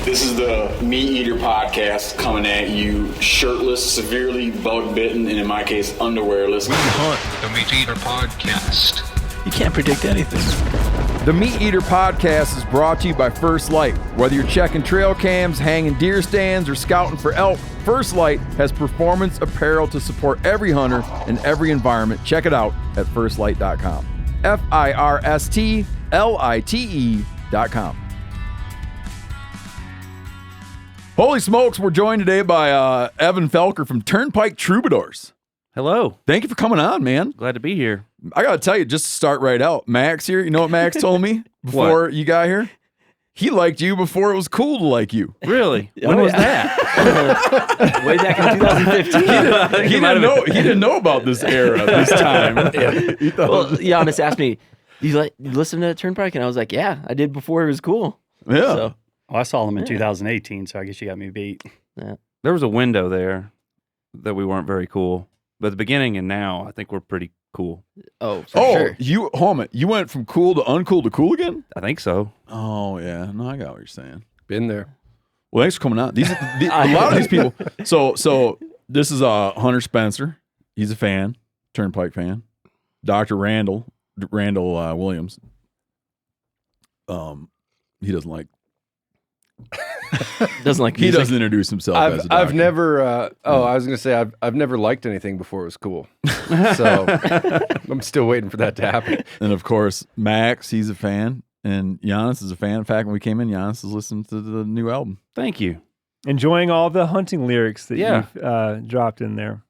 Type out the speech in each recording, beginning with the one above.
This is the MeatEater Podcast coming at you shirtless, severely bug-bitten, and in my case, underwearless. We hunt the MeatEater Podcast. You can't predict anything. The MeatEater Podcast is brought to you by First Lite. Whether you're checking trail cams, hanging deer stands, or scouting for elk, First Lite has performance apparel to support every hunter in every environment. Check it out at firstlite.com. FIRSTLITE.com. Holy smokes, we're joined today by Evan Felker from Turnpike Troubadours. Hello. Thank you for coming on, man. Glad to be here. I got to tell you, just to start right out, Max here, you know what Max told me before you got here? He liked you before it was cool to like you. Really? When was that? Way back in 2015. He didn't know about this era, this time. Well, Janis asked me, you listen to Turnpike? And I was like, yeah, I did before it was cool. Yeah. So, I saw them in 2018, so I guess you got me beat. yeah. There was a window there that we weren't very cool. But at the beginning and now, I think we're pretty cool. Oh, for sure. You went from cool to uncool to cool again? I think so. Oh, yeah. No, I got what you're saying. Been there. Well, thanks for coming out. A lot of these people. So this is Hunter Spencer. He's a fan, Turnpike fan. Dr. Randall Williams. He doesn't like. Doesn't like he music. doesn't introduce himself as a doctor. I've never. I was gonna say I've never liked anything before it was cool. So I'm still waiting for that to happen. And of course, Max, he's a fan, and Janis is a fan. In fact, when we came in, Janis is listening to the new album. Thank you. Enjoying all the hunting lyrics that you've dropped in there.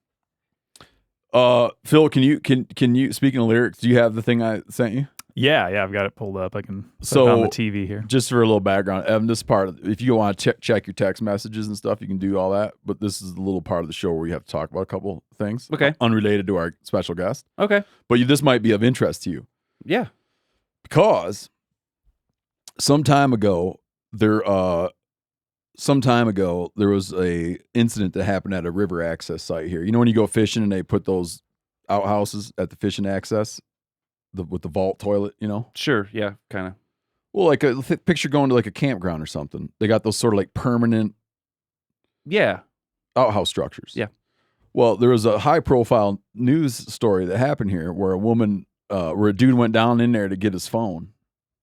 Phil, can you speaking of lyrics? Do you have the thing I sent you? Yeah, I've got it pulled up. I can put it on the TV here. Just for a little background, Evan, this part, if you want to check your text messages and stuff, you can do all that. But this is a little part of the show where we have to talk about a couple things, Okay. unrelated to our special guest. Okay. But this might be of interest to you Yeah. because some time ago there was a incident that happened at a river access site here. You know when you go fishing and they put those outhouses at the fishing access? With the vault toilet, you know? Sure. Yeah. Kind of. Well, like a picture going to like a campground or something. They got those sort of like permanent outhouse structures. Yeah. Well, there was a high profile news story that happened here where a dude went down in there to get his phone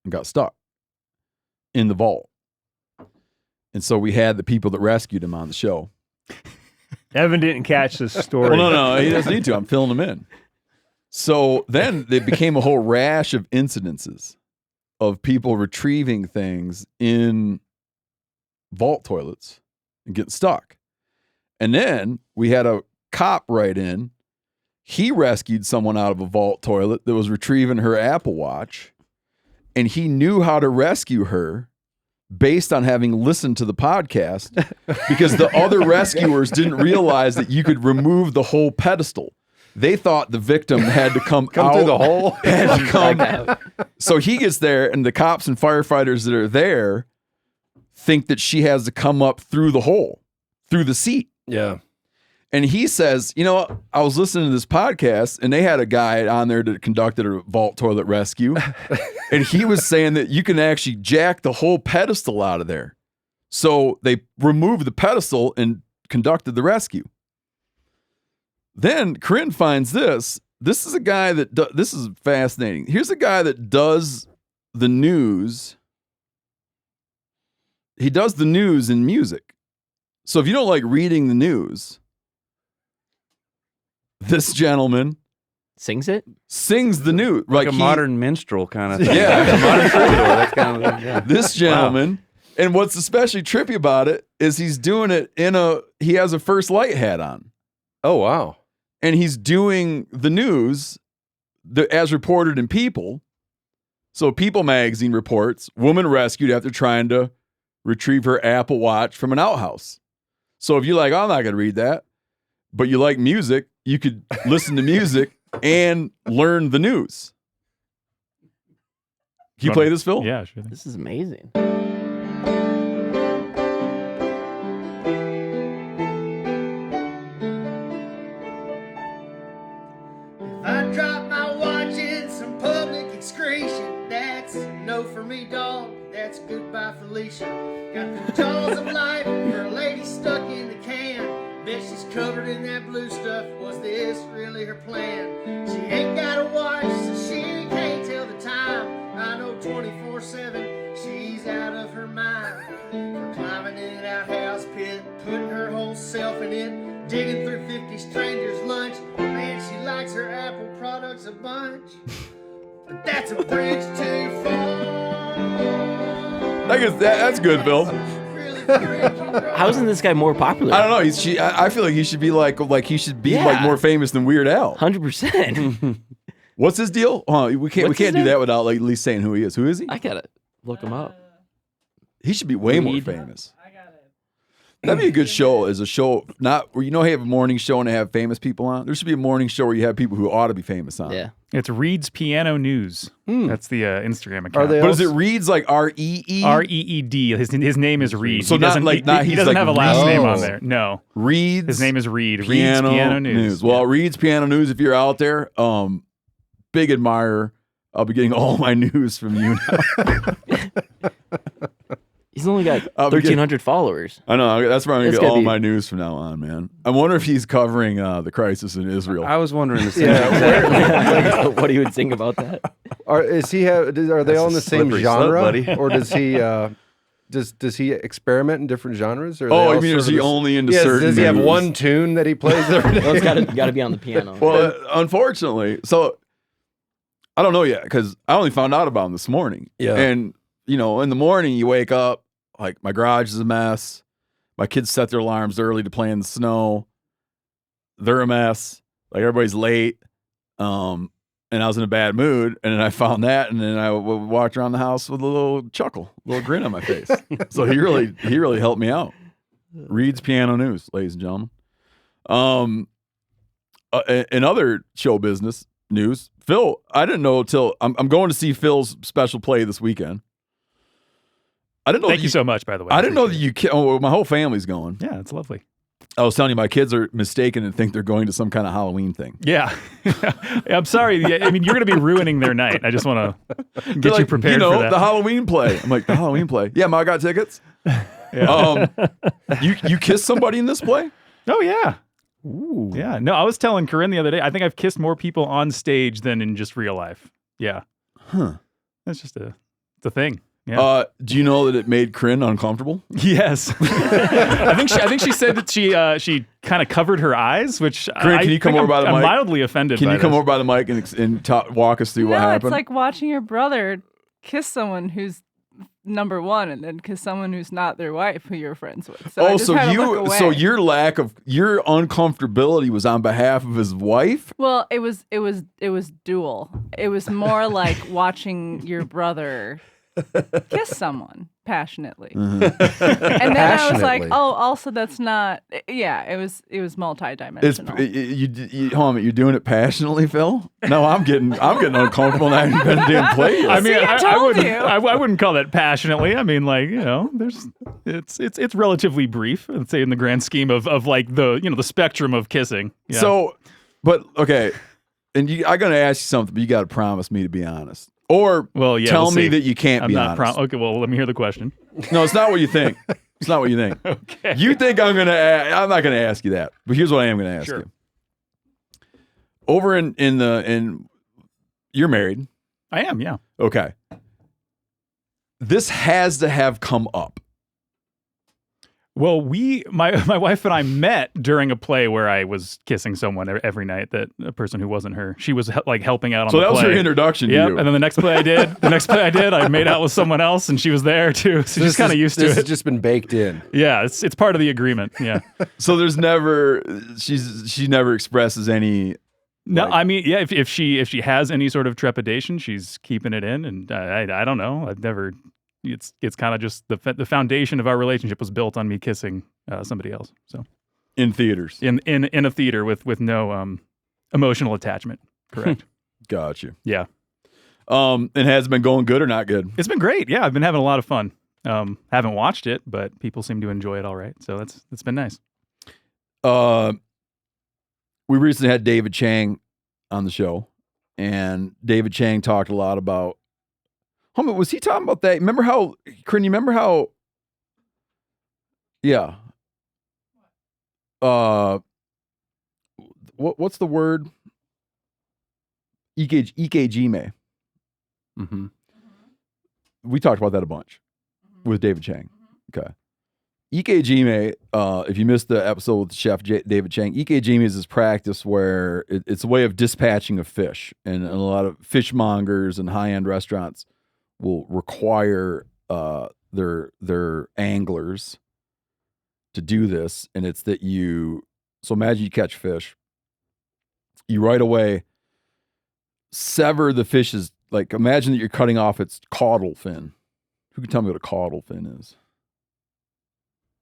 and got stuck in the vault. And so we had the people that rescued him on the show. Evan didn't catch this story. Well, no, he doesn't need to. I'm filling him in. So then it became a whole rash of incidences of people retrieving things in vault toilets and getting stuck. And then we had a cop write in. He rescued someone out of a vault toilet that was retrieving her Apple Watch. And he knew how to rescue her based on having listened to the podcast because the other rescuers didn't realize that you could remove the whole pedestal. They thought the victim had to come out through the hole. Had to come. So he gets there, and the cops and firefighters that are there think that she has to come up through the hole, through the seat. Yeah. And he says, I was listening to this podcast, and they had a guy on there that conducted a vault toilet rescue, and he was saying that you can actually jack the whole pedestal out of there. So they removed the pedestal and conducted the rescue. Then Corinne finds this. This is a guy that this is fascinating. Here's a guy that does the news. He does the news in music. So if you don't like reading the news, this gentleman Sings it? Sings the news. Like a modern minstrel kind of thing. Yeah. Like a modern troubadour. That's kind of, yeah. This gentleman, and what's especially trippy about it is he's doing it he has a First Lite hat on. Oh, wow. And he's doing the news as reported in People. So People magazine reports, woman rescued after trying to retrieve her Apple Watch from an outhouse. So if you're like, I'm not going to read that, but you like music, you could listen to music and learn the news. Can you play this, Phil? Yeah, sure. This is amazing. I drop my watch, it's for me, dog. That's goodbye, Felicia. Got the jaws of life for a lady stuck in the can. Bet she's covered in that blue stuff. Was this really her plan? She ain't got a watch, so she can't tell the time. I know 24/7, she's out of her mind. For climbing in an outhouse pit, putting her whole self in it, digging through 50 strangers' lunch. Man, she likes her Apple products a bunch. But that's a bridge too far. That's good, Phil. How isn't this guy more popular? I don't know. I feel like he should be like he should be like more famous than Weird Al. 100%. What's his deal? We can't do that without like at least saying who he is. Who is he? I gotta look him up. He should be way more famous. That'd be a good show. As a show, not where you have a morning show and they have famous people on. There should be a morning show where you have people who ought to be famous on. Yeah. It's Reed's Piano News. That's the Instagram account. Are they But is it Reed's like R-E-E? R-E-E-D. His name is Reed. So he doesn't, he doesn't have a last name on there. No. Reed's. His name is Reed. Reed's Piano News. Well, Reed's Piano News, if you're out there, big admirer. I'll be getting all my news from you now. He's only got 1,300 followers. I know. That's where I'm going to It's get gotta all be- my news from now on, man. I wonder if he's covering the crisis in Israel. I was wondering the same. Like, what he would think about that. Are they all in the same slippery genre, slope, buddy. or does he does he experiment in different genres? Or are they Oh, all I mean, is sort he of only into Yes, certain does he have news? one tune that he plays every day? Well, it's got to be on the piano. Well, unfortunately, so I don't know yet because I only found out about him this morning. Yeah. And, in the morning you wake up, like my garage is a mess. My kids set their alarms early to play in the snow. They're a mess. Like everybody's late. And I was in a bad mood. And then I found that. And then I walked around the house with a little chuckle, a little grin on my face. So he really helped me out. Reed's Piano News, ladies and gentlemen. In other show business news, Phil, I didn't know till I'm going to see Phil's special play this weekend. I didn't know. Thank you so much, by the way. I didn't know that my whole family's going. Yeah, it's lovely. I was telling you, my kids are mistaken and think they're going to some kind of Halloween thing. Yeah. I'm sorry. Yeah, I mean, you're going to be ruining their night. I just want to They're get you like, prepared for that. the Halloween play. I'm like, the Halloween play? Yeah, Ma, I got tickets. Yeah. You kissed somebody in this play? Oh, yeah. Ooh. Yeah. No, I was telling Corinne the other day, I think I've kissed more people on stage than in just real life. Yeah. Huh. That's just it's a thing. Yeah. Do you know that it made Corinne uncomfortable? Yes. I think she said that she kind of covered her eyes, which Corinne, can you come over by the I'm mic? mildly offended Can by you come this. over by the mic and walk us through what No, happened? it's like watching your brother kiss someone who's number one and then kiss someone who's not their wife who you're friends with. So I just had to look away. so your uncomfortability was on behalf of his wife? Well, it was dual. It was more like watching your brother kiss someone passionately. Mm-hmm. And then I was like, Passionately. oh, also that's not. Yeah, it was multidimensional. Hold on, you're doing it passionately, Phil? No, I'm getting uncomfortable now. You've been damn play. I mean, See, I I told wouldn't. you. I wouldn't call that passionately. I mean, like it's relatively brief. I'd say in the grand scheme of like the the spectrum of kissing. Yeah. So, but okay, and I'm gonna ask you something, but you got to promise me to be honest, or well, yeah, tell we'll me see. that you can't I'm be not honest. okay. Well, let me hear the question. No, it's not what you think. It's not what you think. Okay. You think I'm not gonna ask you that, but here's what I am gonna ask Sure. you. Over in you're married. I am. Yeah. Okay. This has to have come up. Well, my wife and I met during a play where I was kissing someone every night. That a person who wasn't her. She was like helping out on So the that was play. your introduction to Yep. you. And then the next play I made out with someone else, and she was there too. So she's kind of used to This it. has just been baked in. Yeah, it's part of the agreement. Yeah. So there's never she never expresses any. No, Like- I mean, yeah. If she has any sort of trepidation, she's keeping it in, and I don't know. I've never. It's kind of just the foundation of our relationship was built on me kissing somebody else. So In theaters. in a theater with no emotional attachment. Correct. Got you. Yeah. And has it been going good or not good? It's been great. Yeah, I've been having a lot of fun. Haven't watched it, but people seem to enjoy it all right. So it's been nice. We recently had David Chang on the show, and David Chang talked a lot about Homie, was he talking about that? Remember how, Corinne, you remember how, yeah. What's the word? EKG. Mm-hmm. We talked about that a bunch with David Chang. Okay. EKG, if you missed the episode with Chef David Chang, EKG is this practice where it's a way of dispatching of fish. And a lot of fishmongers and high-end restaurants will require their anglers to do this. And it's that so imagine you catch fish. You right away sever the fish's, like imagine that you're cutting off its caudal fin. Who can tell me what a caudal fin is?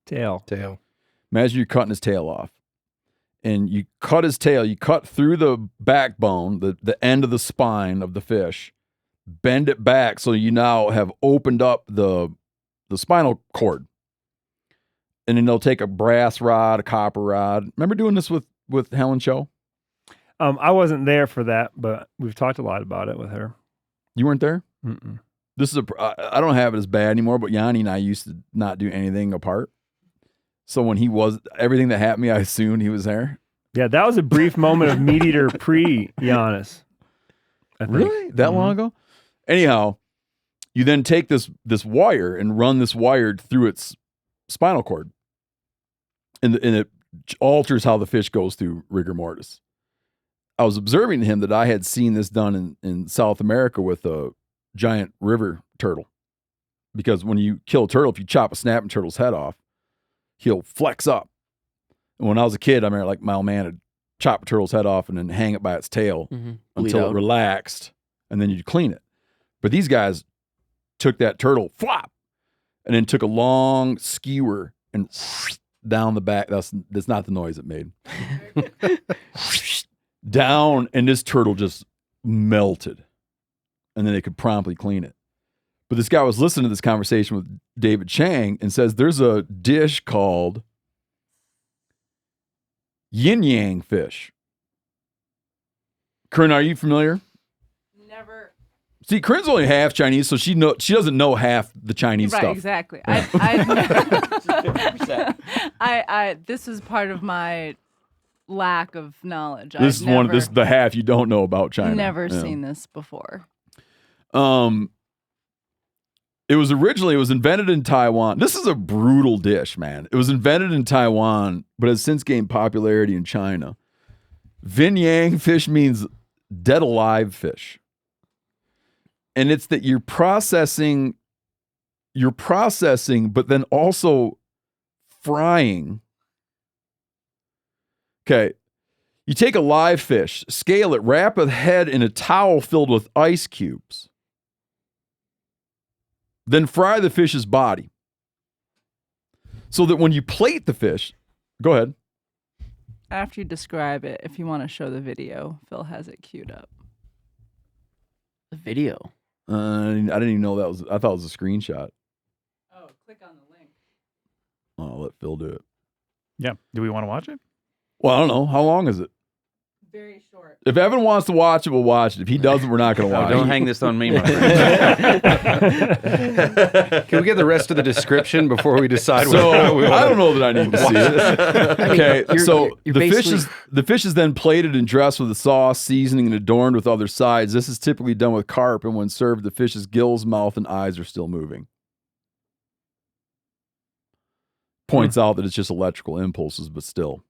Tail. Imagine you're cutting his tail off. And you cut his tail, you cut through the backbone, the end of the spine of the fish, bend it back so you now have opened up the spinal cord. And then they'll take a brass rod, a copper rod. Remember doing this with Helen Cho? I wasn't there for that, but we've talked a lot about it with her. You weren't there? Mm-mm. This is I don't have it as bad anymore, but Yanni and I used to not do anything apart. So when everything that happened to me, I assumed he was there. Yeah, that was a brief moment of MeatEater pre-Janis. Really? That long ago? Anyhow, you then take this wire and run this wire through its spinal cord. And it alters how the fish goes through rigor mortis. I was observing to him that I had seen this done in South America with a giant river turtle. Because when you kill a turtle, if you chop a snapping turtle's head off, he'll flex up. And when I was a kid, I remember like my old man would chop a turtle's head off and then hang it by its tail until it relaxed, and then you'd clean it. But these guys took that turtle, flop, and then took a long skewer and down the back. That's not the noise it made. Down, and this turtle just melted. And then they could promptly clean it. But this guy was listening to this conversation with David Chang and says there's a dish called yin yang fish. Corinne, are you familiar? Never. See, Corinne's only half Chinese, so she doesn't know half the Chinese Right, stuff. exactly. This is part of my lack of knowledge. This is the half you don't know about China. Never seen this before. It was invented in Taiwan. This is a brutal dish, man. It was invented in Taiwan, but has since gained popularity in China. Vin yang fish means dead alive fish. And it's that you're processing, but then also frying. Okay. You take a live fish, scale it, wrap a head in a towel filled with ice cubes. Then fry the fish's body. So that when you plate the fish, go ahead. After you describe it, if you want to show the video, Phil has it queued up. The video. I didn't even know I thought it was a screenshot. Oh, click on the link. I'll let Phil do it. Yeah. Do we want to watch it? Well, I don't know. How long is it? Very short. If Evan wants to watch it, we'll watch it. If he doesn't, we're not going to watch it. Don't hang this on me, my friend. Can we get the rest of the description before we decide? So whether I don't know that I need to see it. Okay, the fish is then plated and dressed with a sauce, seasoning, and adorned with other sides. This is typically done with carp, and when served, the fish's gills, mouth, and eyes are still moving. Points out that it's just electrical impulses, but still.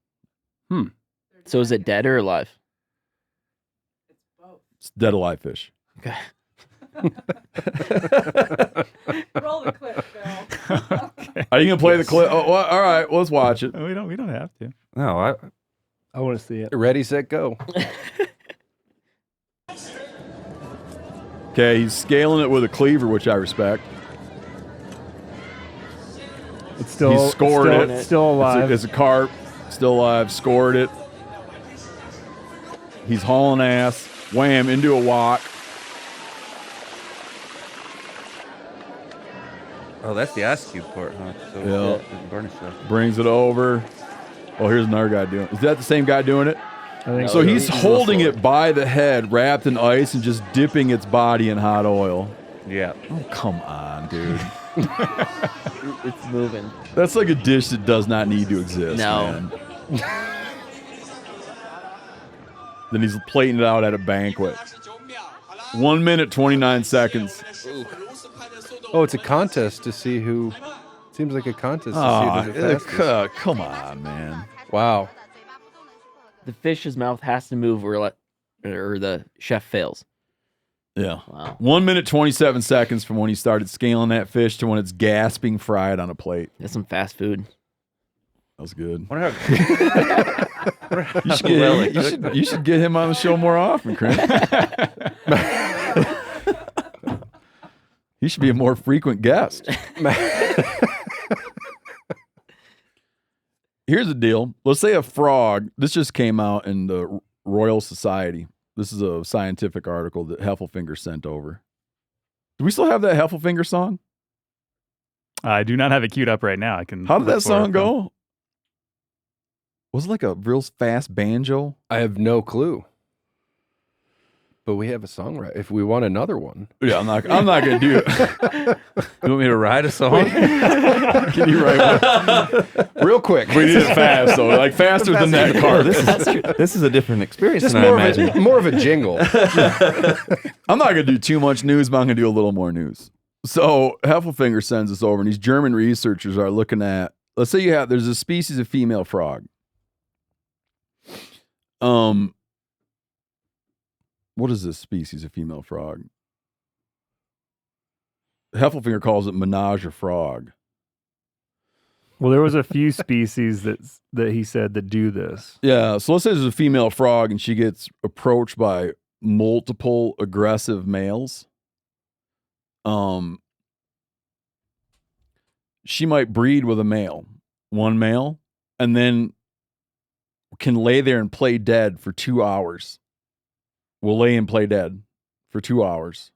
So is it dead or alive? It's dead alive fish. Okay. Roll the clip, Phil. Okay. Are you gonna play the clip? Oh, well, all right, well, let's watch it. We don't have to. No, I want to see it. Ready, set, go. Okay, he's scaling it with a cleaver, which I respect. It's still He's scored it. Still alive. It's a carp, still alive. Scored it. He's hauling ass. Wham, into a wok. oh, that's the ice cube part, huh? So Yeah. burnish stuff. Brings it over. Oh, here's another guy doing it. Is that the same guy doing it? I think So he's holding it by the head, wrapped in ice, and just dipping its body in hot oil. Yeah. Oh, come on, dude. It's moving. That's like a dish that does not need to exist. No. Man. Then he's plating it out at a banquet. 1 minute, 29 seconds. Oh, it's a contest to see who. Seems like a contest to see who does it fastest. Come on, man. Wow. The fish's mouth has to move or the chef fails. Yeah. Wow. 1 minute, 27 seconds from when he started scaling that fish to when it's gasping fried on a plate. That's some fast food. That was good. Wonder how- You should get him on the show more often, Corinne. He should be a more frequent guest. Here's the deal. Let's say a frog. This just came out in the Royal Society. This is a scientific article that Heffelfinger sent over. Do we still have that Heffelfinger song? I do not have it queued up right now. I can. How did look that for song it. go? Was it like a real fast banjo? I have no clue. But we have a song right. If we want another one. Yeah, I'm not gonna do it. You want me to write a song? Can you write one? Real quick. We need it fast, though. Like faster than that car. This is a different experience Just than I imagined. more of a jingle. I'm not gonna do too much news, but I'm gonna do a little more news. So Heffelfinger sends us over, and these German researchers are looking at. Let's say there's a species of female frog. What is this species of female frog? Heffelfinger calls it ménage-à-frog. Well, there was a few species that he said that do this. Yeah, so let's say there's a female frog and she gets approached by multiple aggressive males. She might breed with one male, and then can lay there and play dead for 2 hours. Will lay and play dead for 2 hours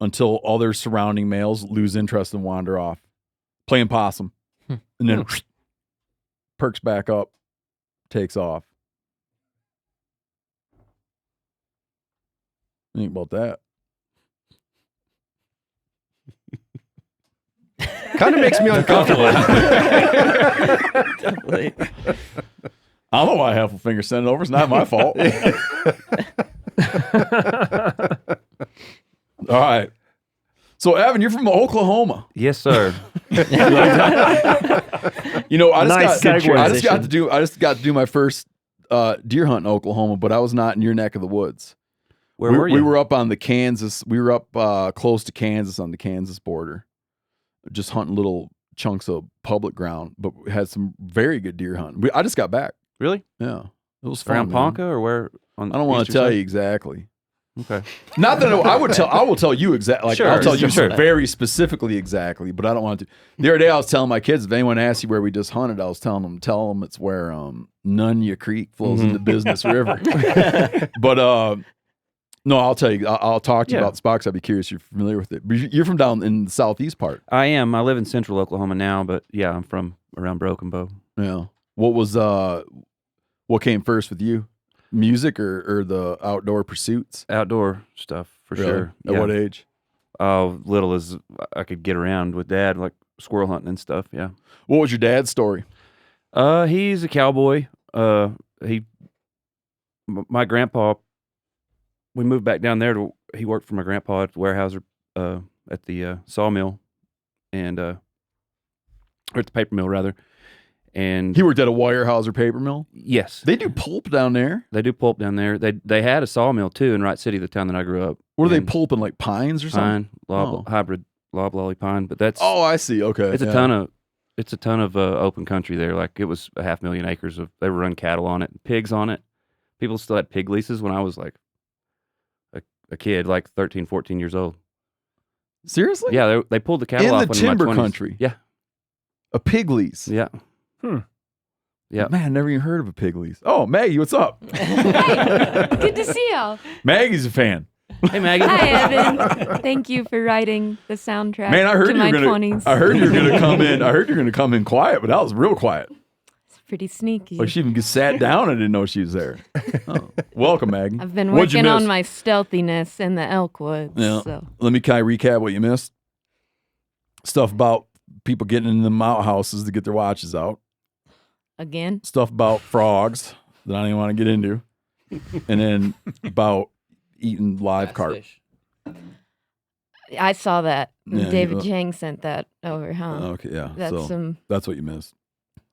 until all their surrounding males lose interest and wander off, playing possum, and then perks back up, takes off. Think about that. Kind of makes me uncomfortable. Definitely. I don't know why Heffelfinger sent it over. It's not my fault. All right. So, Evan, you're from Oklahoma. Yes, sir. You know, I Nice just segue. got to do my first deer hunt in Oklahoma, but I was not in your neck of the woods. Where were you? We were up on the Kansas. We were up close to Kansas on the Kansas border, just hunting little chunks of public ground, but we had some very good deer hunting. I just got back. Really? Yeah, it was fun. Around man. Ponca or where? On I don't want to eastern tell side? you exactly. Okay. Not that I will tell you exactly. Like, Sure, I'll tell you sure. very specifically exactly, but I don't want to. The other day I was telling my kids, if anyone asks you where we just hunted, I was tell them it's where Nunya Creek flows into Business River. But no, I'll tell you. I'll talk to you Yeah. about the spot 'cause I'd be curious if you're familiar with it. But you're from down in the southeast part. I am. I live in central Oklahoma now, but yeah, I'm from around Broken Bow. Yeah. What came first with you? Music or the outdoor pursuits? Outdoor stuff for Really? sure. At what age? Little as I could get around with Dad, like squirrel hunting and stuff. Yeah. What was your dad's story? He's a cowboy. My grandpa. We moved back down there. He worked for my grandpa at the Weyerhaeuser, at the sawmill, and or at the paper mill rather. And He worked at a Weyerhaeuser paper mill. yes, They do pulp down there. they do pulp down there. They had a sawmill too in Wright City, the town that I grew up. What are they And pulping, like pines or something? Pine, hybrid loblolly pine, but that's Oh, I see. Okay. it's a ton of open country there. Like it was 500,000 acres of they were running cattle on it, pigs on it. People still had pig leases when I was like a kid, like 13, 14 years old. Seriously? Yeah, they pulled the cattle In off the in my timber 20s. country? Yeah, A pig lease. yeah. Yeah. Man, never even heard of a pig lease. Oh, Maggie, what's up? Hey, good to see y'all. Maggie's a fan. Hey, Maggie. Hi, Evan. Thank you for writing the soundtrack Man, I heard to you my were gonna. 20s. I heard you were gonna come in. I heard you were gonna come in quiet, but that was real quiet. Pretty sneaky. Like she even sat down and didn't know she was there. Oh. Welcome, Maggie. I've been What'd you working miss? on my stealthiness in the elk woods. Yeah. So Can I recap what you missed? Stuff about people getting in the outhouses to get their watches out. again, Stuff about frogs that I don't even want to get into. And then about eating live carp. I saw that. Yeah, David Chang sent that over, huh? Okay, yeah. That's so that's what you missed.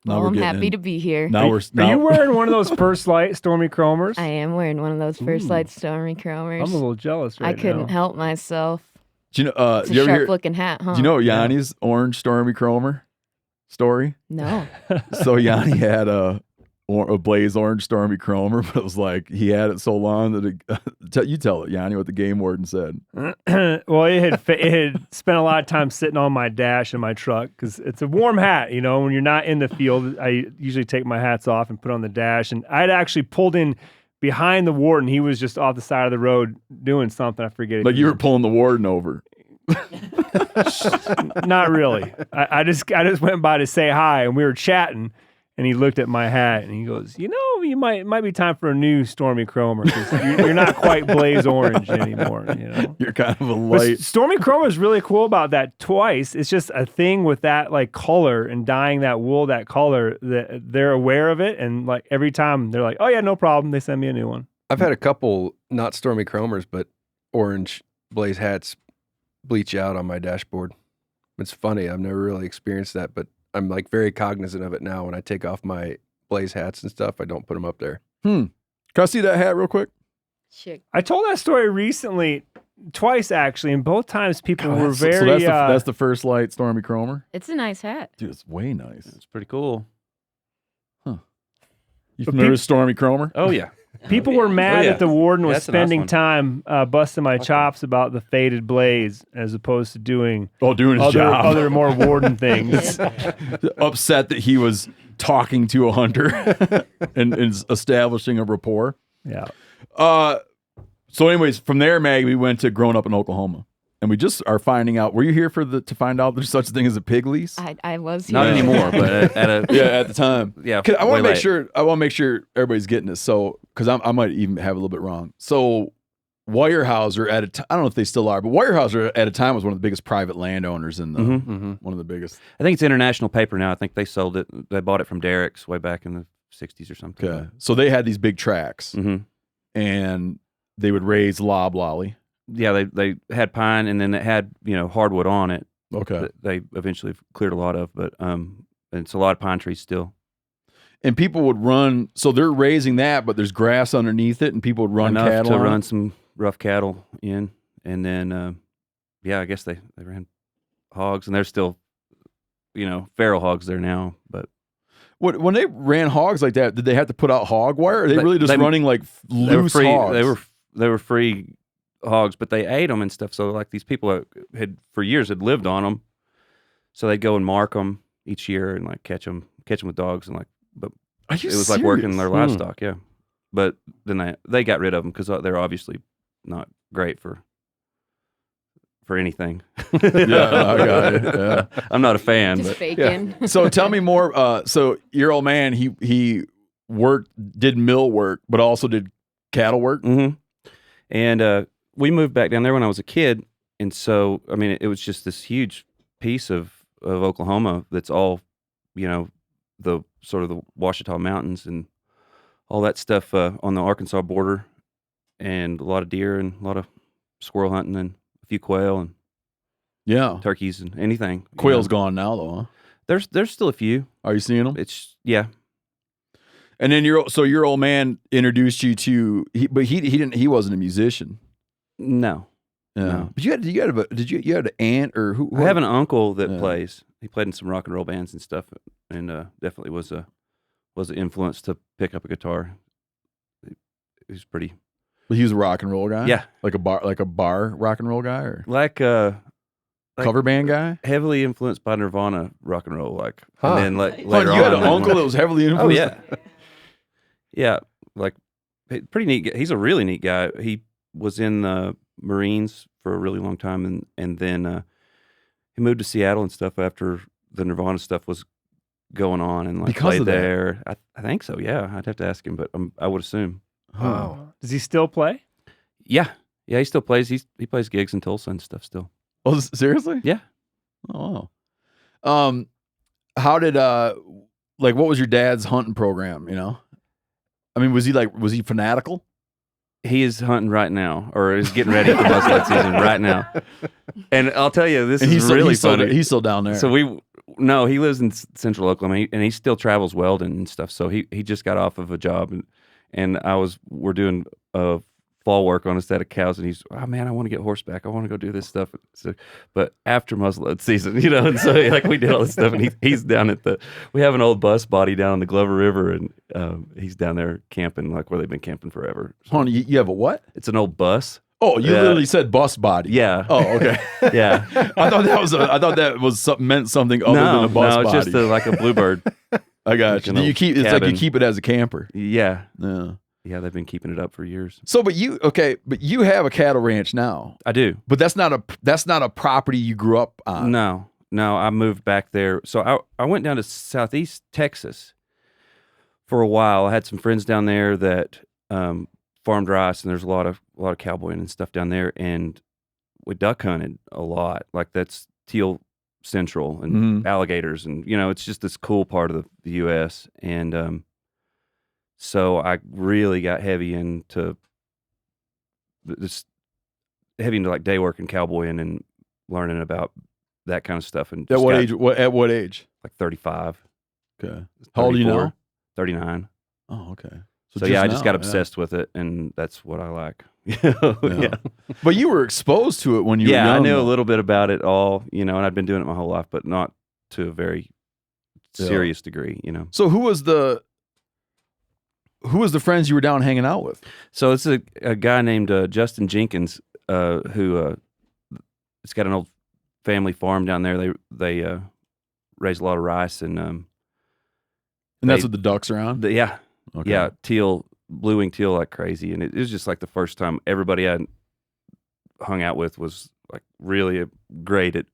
Now Well, we're I'm getting happy in. to be here. Now we're Are you wearing one of those First Light Stormy Kromers? I am wearing one of those First Light Stormy Kromers. I'm a little jealous right I now. couldn't help myself. Do you know? It's Do you a ever hear? sharp-looking hat, huh? Do you know Janis' orange Stormy Kromer story? No. So Yanni had a blaze orange Stormy Kromer, but it was like he had it so long that you tell it, Yanni, what the game warden said. Well, it had spent a lot of time sitting on my dash in my truck because it's a warm hat. You know, when you're not in the field, I usually take my hats off and put on the dash. And I'd actually pulled in behind the warden. He was just off the side of the road doing something. I forget. if Like he you was- were pulling the warden over. Not really. I just went by to say hi, and we were chatting. And he looked at my hat and he goes, "You know, you might be time for a new Stormy Kromer because you're not quite blaze orange anymore." You know, You're kind of a But light. Stormy Kromer is really cool about that. Twice, it's just a thing with that like color and dyeing that wool that color that they're aware of it, and like every time they're like, "Oh yeah, no problem." They send me a new one. I've had a couple, not Stormy Kromers, but orange blaze hats bleach out on my dashboard. It's funny. I've never really experienced that, but I'm like very cognizant of it now. When I take off my blaze hats and stuff, I don't put them up there. Can I see that hat real quick? Shit. I told that story recently, twice actually, and both times people were very. So that's the First Light Stormy Kromer? It's a nice hat. Dude, it's way nice. It's pretty cool. You familiar with Stormy Kromer? Oh yeah. People were mad that the warden was That's a nice spending one. time busting my chops about the faded blaze as opposed to doing doing his other, job. other more warden things. Upset that he was talking to a hunter and establishing a rapport. Yeah. So anyways, from there, Maggie, we went to Growing Up in Oklahoma. And we just are finding out. Were you here to find out there's such a thing as a pig lease? I was here. Not anymore, but at the time. Yeah, 'Cause I want way to make late. sure. I want to make sure everybody's getting this. So, because I might even have a little bit wrong. So, Weyerhaeuser I don't know if they still are, but Weyerhaeuser at a time was one of the biggest private landowners in the one of the biggest. I think it's international paper now. I think they sold it. They bought it from Derek's way back in the 60s or something. Okay, so they had these big tracks, and they would raise loblolly. Yeah, they had pine, and then it had hardwood on it. Okay, that they eventually cleared a lot of, but it's a lot of pine trees still. And people would run, so they're raising that, but there's grass underneath it, and people would run Enough cattle to on run it? some rough cattle in, and then I guess they ran hogs, and there's still feral hogs there now. But when they ran hogs like that, did they have to put out hog wire? Or are they really just running like they were loose free, hogs? They were free hogs, but they ate them and stuff. So like these people had for years had lived on them, so they'd go and mark them each year and like catch them with dogs and like. But Are you it was like working serious? their livestock, yeah. But then they got rid of them because they're obviously not great for anything. Yeah, I got it. Yeah. I'm not a fan. Just but, faking. Yeah. So tell me more. So your old man, he did mill work, but also did cattle work. Mm-hmm. And we moved back down there when I was a kid, and so I mean, it was just this huge piece of Oklahoma that's all, the sort of the Ouachita Mountains and all that stuff on the Arkansas border, and a lot of deer and a lot of squirrel hunting and a few quail and turkeys and anything. Quail's gone now, though, huh? There's still a few. Are you seeing them? Yeah. And then your old man introduced you to, but he wasn't a musician. No. Yeah. No. But you had an aunt or who? I have an uncle that Yeah. plays. He played in some rock and roll bands and stuff, and definitely was an influence to pick up a guitar. He was pretty. But he was a rock and roll guy. Yeah. like a bar rock and roll guy, or Like cover band guy. heavily influenced by Nirvana rock and roll, like, Huh. and then like Hold later on, you on. had an uncle that was heavily influenced. Oh yeah, yeah, like pretty neat. He's a really neat guy. He was in the Marines for a really long time, and then he moved to Seattle and stuff after the Nirvana stuff was going on and like Because played of that? there. I think so. Yeah, I'd have to ask him, but I would assume. Wow. Does he still play? Yeah, he still plays. He plays gigs in Tulsa and stuff still. Oh, seriously? Yeah. Oh, wow. How did like what was your dad's hunting program? You know, I mean, was he fanatical? He is hunting right now, or is getting ready for muzzleload season right now. And I'll tell you, this is really funny. He's still down there. So he lives in central Oklahoma, and he still travels welding and stuff. So he just got off of a job, and we're doing fall work on a set of cows, and he's, oh man, I want to get horseback. I want to go do this stuff. So, but after muzzleload season, you know, and so like we did all this stuff, and he's down at we have an old bus body down on the Glover River, and he's down there camping, like where they've been camping forever. Hold on, you have a what? It's an old bus. Oh, you literally said bus body. Yeah. Oh, okay. Yeah. I thought that was meant something other than a bus body. No, it's just like a bluebird. I got you. It's like you keep it as a camper. Yeah. Yeah. Yeah, they've been keeping it up for years. So, but you have a cattle ranch now. I do. But that's not a property you grew up on. No, I moved back there. So I went down to Southeast Texas for a while. I had some friends down there that farmed rice, and there's a lot of cowboying and stuff down there. And we duck hunted a lot. Like that's teal central and alligators, and you know, it's just this cool part of the U.S. And so I really got heavy into like day work and cowboying and learning about that kind of stuff. And at what age? Like 35. Okay. How old are you now? 39. Oh, okay. So yeah, I just got obsessed with it, and that's what I like. Yeah. But you were exposed to it when you were young. I knew a little bit about it all, you know, and I'd been doing it my whole life, but not to a very serious degree, you know. So who was the friends you were down hanging out with? So it's a guy named Justin Jenkins, who it's got an old family farm down there. They raise a lot of rice, and that's what the ducks are on? Yeah. Okay. Yeah, blue wing teal like crazy. And it was just like the first time everybody I hung out with was like really great at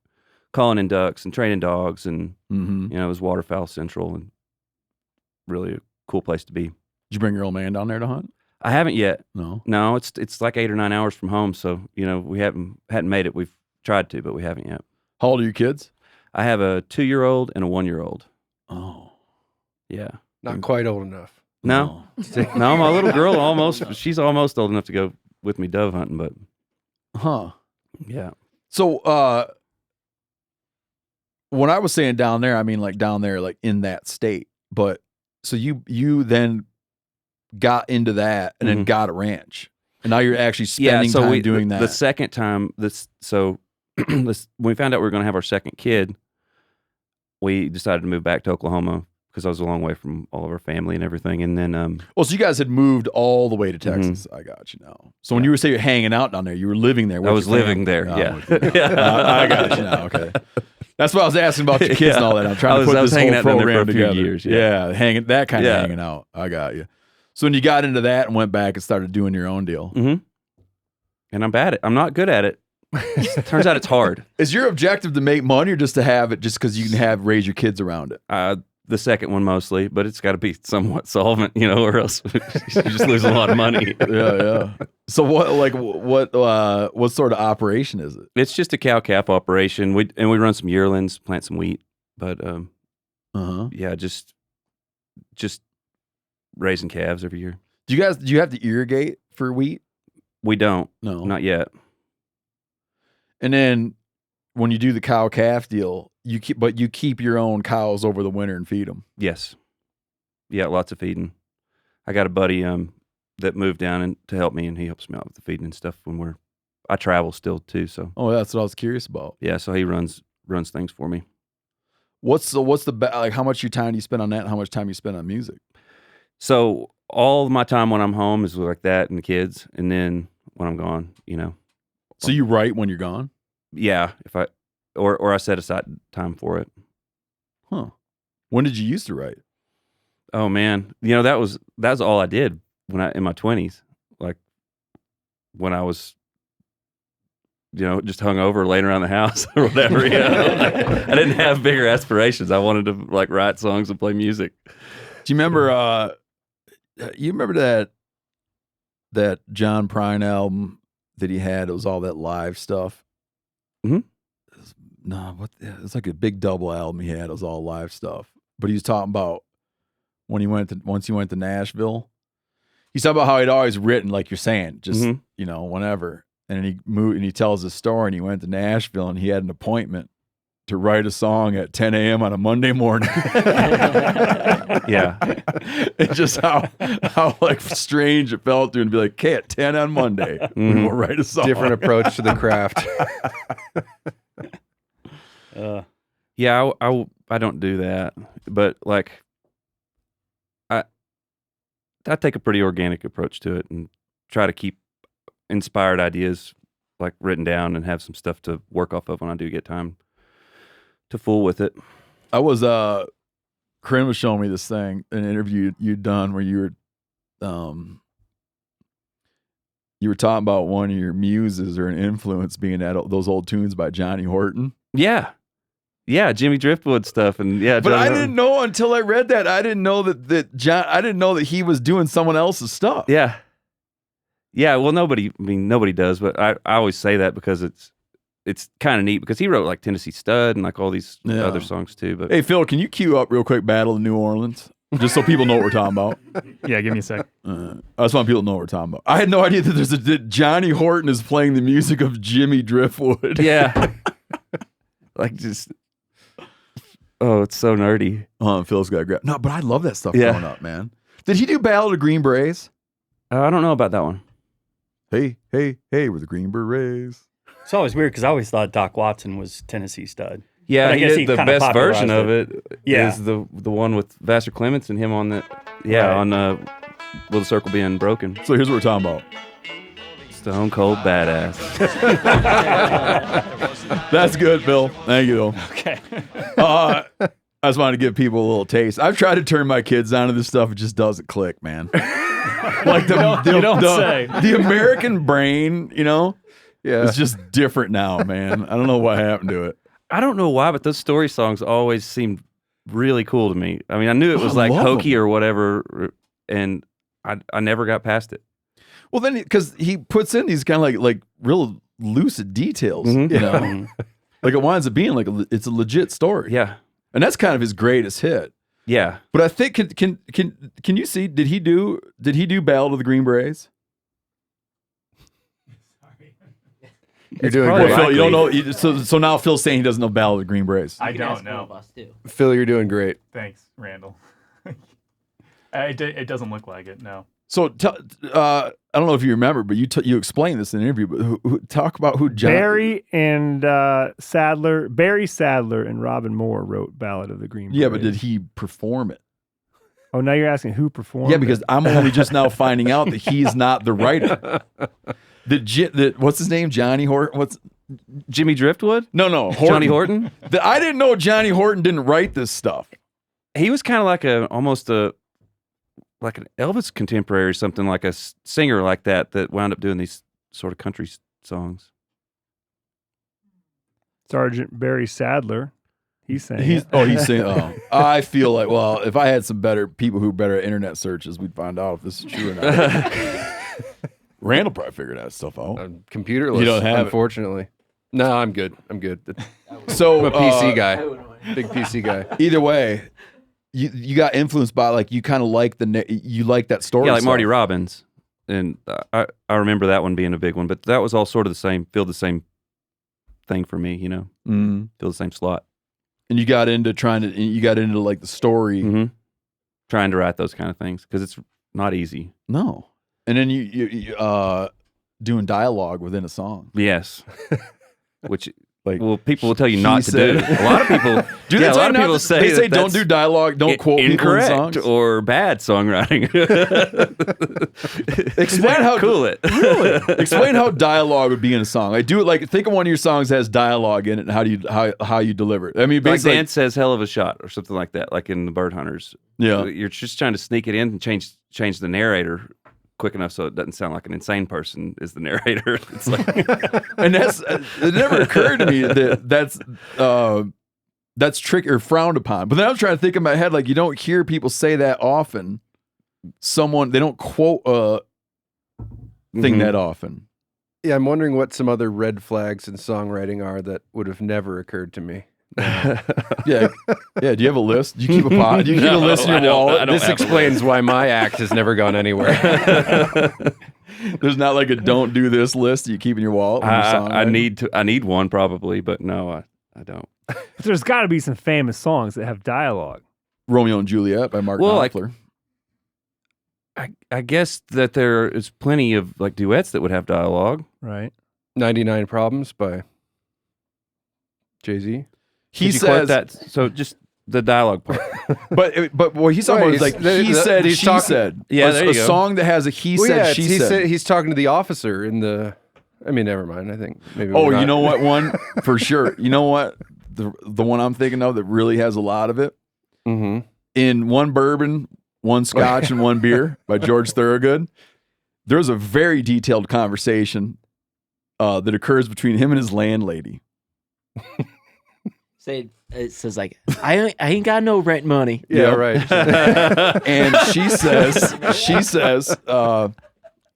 calling in ducks and training dogs, and you know, it was waterfowl central and really a cool place to be. Did you bring your old man down there to hunt? I haven't yet. No, it's like 8 or 9 hours from home, so you know we hadn't made it. We've tried to, but we haven't yet. How old are your kids? I have a 2-year-old and a 1-year-old. Oh, yeah, not quite old enough. No, no, my little girl she's almost old enough to go with me dove hunting, but yeah. So when I was saying down there, I mean like down there, like in that state. But so you then got into that and then got a ranch, and now you're actually spending time doing that. The second time, when we found out we were going to have our second kid, we decided to move back to Oklahoma because I was a long way from all of our family and everything. And then, so you guys had moved all the way to Texas. I got you now. So when you were saying you're hanging out down there, you were living there. I was living there. I got you now. Okay. That's why I was asking about your kids and all that. I'm trying to put this whole program together. Years, hanging out. I got you. So when you got into that and went back and started doing your own deal. And I'm bad at it. I'm not good at it. Turns out it's hard. Is your objective to make money or just to have it just because you can raise your kids around it? The second one mostly, but it's got to be somewhat solvent, you know, or else you just lose a lot of money. Yeah. So what sort of operation is it? It's just a cow calf operation. We run some yearlings, plant some wheat, but yeah, just raising calves every year. Do you have to irrigate for wheat? We don't. No, not yet. And then when you do the cow calf deal, you keep your own cows over the winter and feed them. Yes. Yeah, lots of feeding. I got a buddy that moved down to help me, and he helps me out with the feeding and stuff when I travel still too. So. Oh, that's what I was curious about. Yeah, so he runs things for me. What's the like? How much time do you spend on that? And how much time you spend on music? So all of my time when I'm home is like that and the kids, and then when I'm gone, you know. So you write when you're gone? Yeah, if I or I set aside time for it. Huh. When did you used to write? Oh man, you know that was all I did in my 20s. Like when I was just hung over, laying around the house or whatever. I didn't have bigger aspirations. I wanted to like write songs and play music. Do you remember? You remember that John Prine album that he had? It was all that live stuff. Mhm. It's like a big double album he had. It was all live stuff. But he was talking about once he went to Nashville. He's talking about how he'd always written, like you're saying, just whenever. And he moved, and he tells his story. And he went to Nashville, and he had an appointment to write a song at 10 a.m. on a Monday morning. Yeah, it's just how like strange it felt to him to be like, okay, at 10 on Monday, we will write a song. Different approach to the craft. Yeah, I don't do that, but like I take a pretty organic approach to it and try to keep inspired ideas like written down and have some stuff to work off of when I do get time to fool with it. I was Corinne was showing me this thing, an interview you'd done where you were talking about one of your muses or an influence being those old tunes by Johnny Horton. Yeah, Jimmy Driftwood stuff, and but Johnny I Horton. didn't know until I read that. I didn't know I didn't know that he was doing someone else's stuff. Yeah. Well, nobody does, but I always say that because it's kind of neat because he wrote like Tennessee Stud and like all these other songs too. But hey, Phil, can you cue up real quick Battle of New Orleans? Just so people know what we're talking about. Yeah, give me a sec. I just want people to know what we're talking about. I had no idea that Johnny Horton is playing the music of Jimmy Driftwood. Yeah. Like just, it's so nerdy. Phil's got to grab. No, but I love that stuff Yeah. growing up, man. Did he do Ballad of Green Berets? I don't know about that one. Hey, we're the Green Berets. It's always weird because I always thought Doc Watson was Tennessee Stud. Yeah, But I guess he the kinda best version popularized of it Yeah. is the one with Vassar Clements and him on that. Yeah, Right. on Will the Circle Be Unbroken. So here's what we're talking about. Stone Cold Badass. That's good, Phil. Thank you. Okay. I just wanted to give people a little taste. I've tried to turn my kids onto this stuff. It just doesn't click, man. Like the American brain, it's just different now, man. I don't know what happened to it. I don't know why, but those story songs always seemed really cool to me. I mean, I knew it was like love hokey them. or whatever, and I never got past it. Well, then because he puts in these kind of like real lucid details, like it winds up being like it's a legit story. Yeah, and that's kind of his greatest hit. Yeah, but I think can you see? Did he do Ballad of the Green Berets? You're doing Well, great. Phil, you don't know. So now Phil's saying he doesn't know Ballad of the Green Berets. I don't know. Phil, you're doing great. Thanks, Randall. It doesn't look like it, no. So I don't know if you remember, but you explained this in an interview. But talk about who John Barry Sadler and Robin Moore wrote Ballad of the Green Berets. Yeah, but did he perform it? Oh, now you're asking who performed Yeah, because it? I'm only just now finding out that he's not the writer. What's his name? Johnny Horton? What's Jimmy Driftwood? No, Horton. Johnny Horton? I didn't know Johnny Horton didn't write this stuff. He was kind of like almost an Elvis contemporary or something, like a singer like that wound up doing these sort of country songs. Sergeant Barry Sadler. He's saying He's saying, I feel like, well, if I had some better people who are better at internet searches, we'd find out if this is true or not. Randall probably figured that stuff out. I'm computerless. You don't have it. unfortunately. No, I'm good. So I'm a PC guy. Big PC guy. Either way, you got influenced by like you kind of like you like that story. Yeah, like stuff. Marty Robbins, and I remember that one being a big one. But that was all sort of the same, feel the same thing for me. Feel the same slot. And you got into like the story, trying to write those kind of things because it's not easy. No, and then you doing dialogue within a song. Yes, which. Like, well, people will tell you not to do. A lot of people do. Yeah, a lot of people say they don't do dialogue. Don't quote incorrect people in songs. Or bad songwriting. Explain how cool it. Really? Explain how dialogue would be in a song. I do it like think of one of your songs that has dialogue in it and how you deliver it. I mean, Like basically, Dan says, "Hell of a shot" or something like that, like in the Bird Hunters. Yeah, you're just trying to sneak it in and change the narrator quick enough so it doesn't sound like an insane person is the narrator. It's like, And that's it never occurred to me that's tricky or frowned upon. But then I was trying to think in my head, like, you don't hear people say that often. They don't quote a thing that often. Yeah, I'm wondering what some other red flags in songwriting are that would have never occurred to me. Yeah. Do you have a list? Do you keep a pot? Do you keep a list in your wallet? This explains why my act has never gone anywhere. There's not like a don't do this list you keep in your wallet. When you're I need one probably, but no, I don't. There's got to be some famous songs that have dialogue. Romeo and Juliet by Mark Knopfler. I guess that there is plenty of like duets that would have dialogue. Right. 99 Problems by Jay-Z. He says that. So just the dialogue part. but what he's talking about is like he said, she said. Yeah, there you a go. song that has a he said, she said. He's talking to the officer in the. I mean, never mind. I think maybe. You know what one for sure. You know what the one I'm thinking of that really has a lot of it. Mm-hmm. In One Bourbon, One Scotch, and One Beer by George Thorogood. There's a very detailed conversation that occurs between him and his landlady. It says like, I ain't got no rent money. Yeah, right. And she says a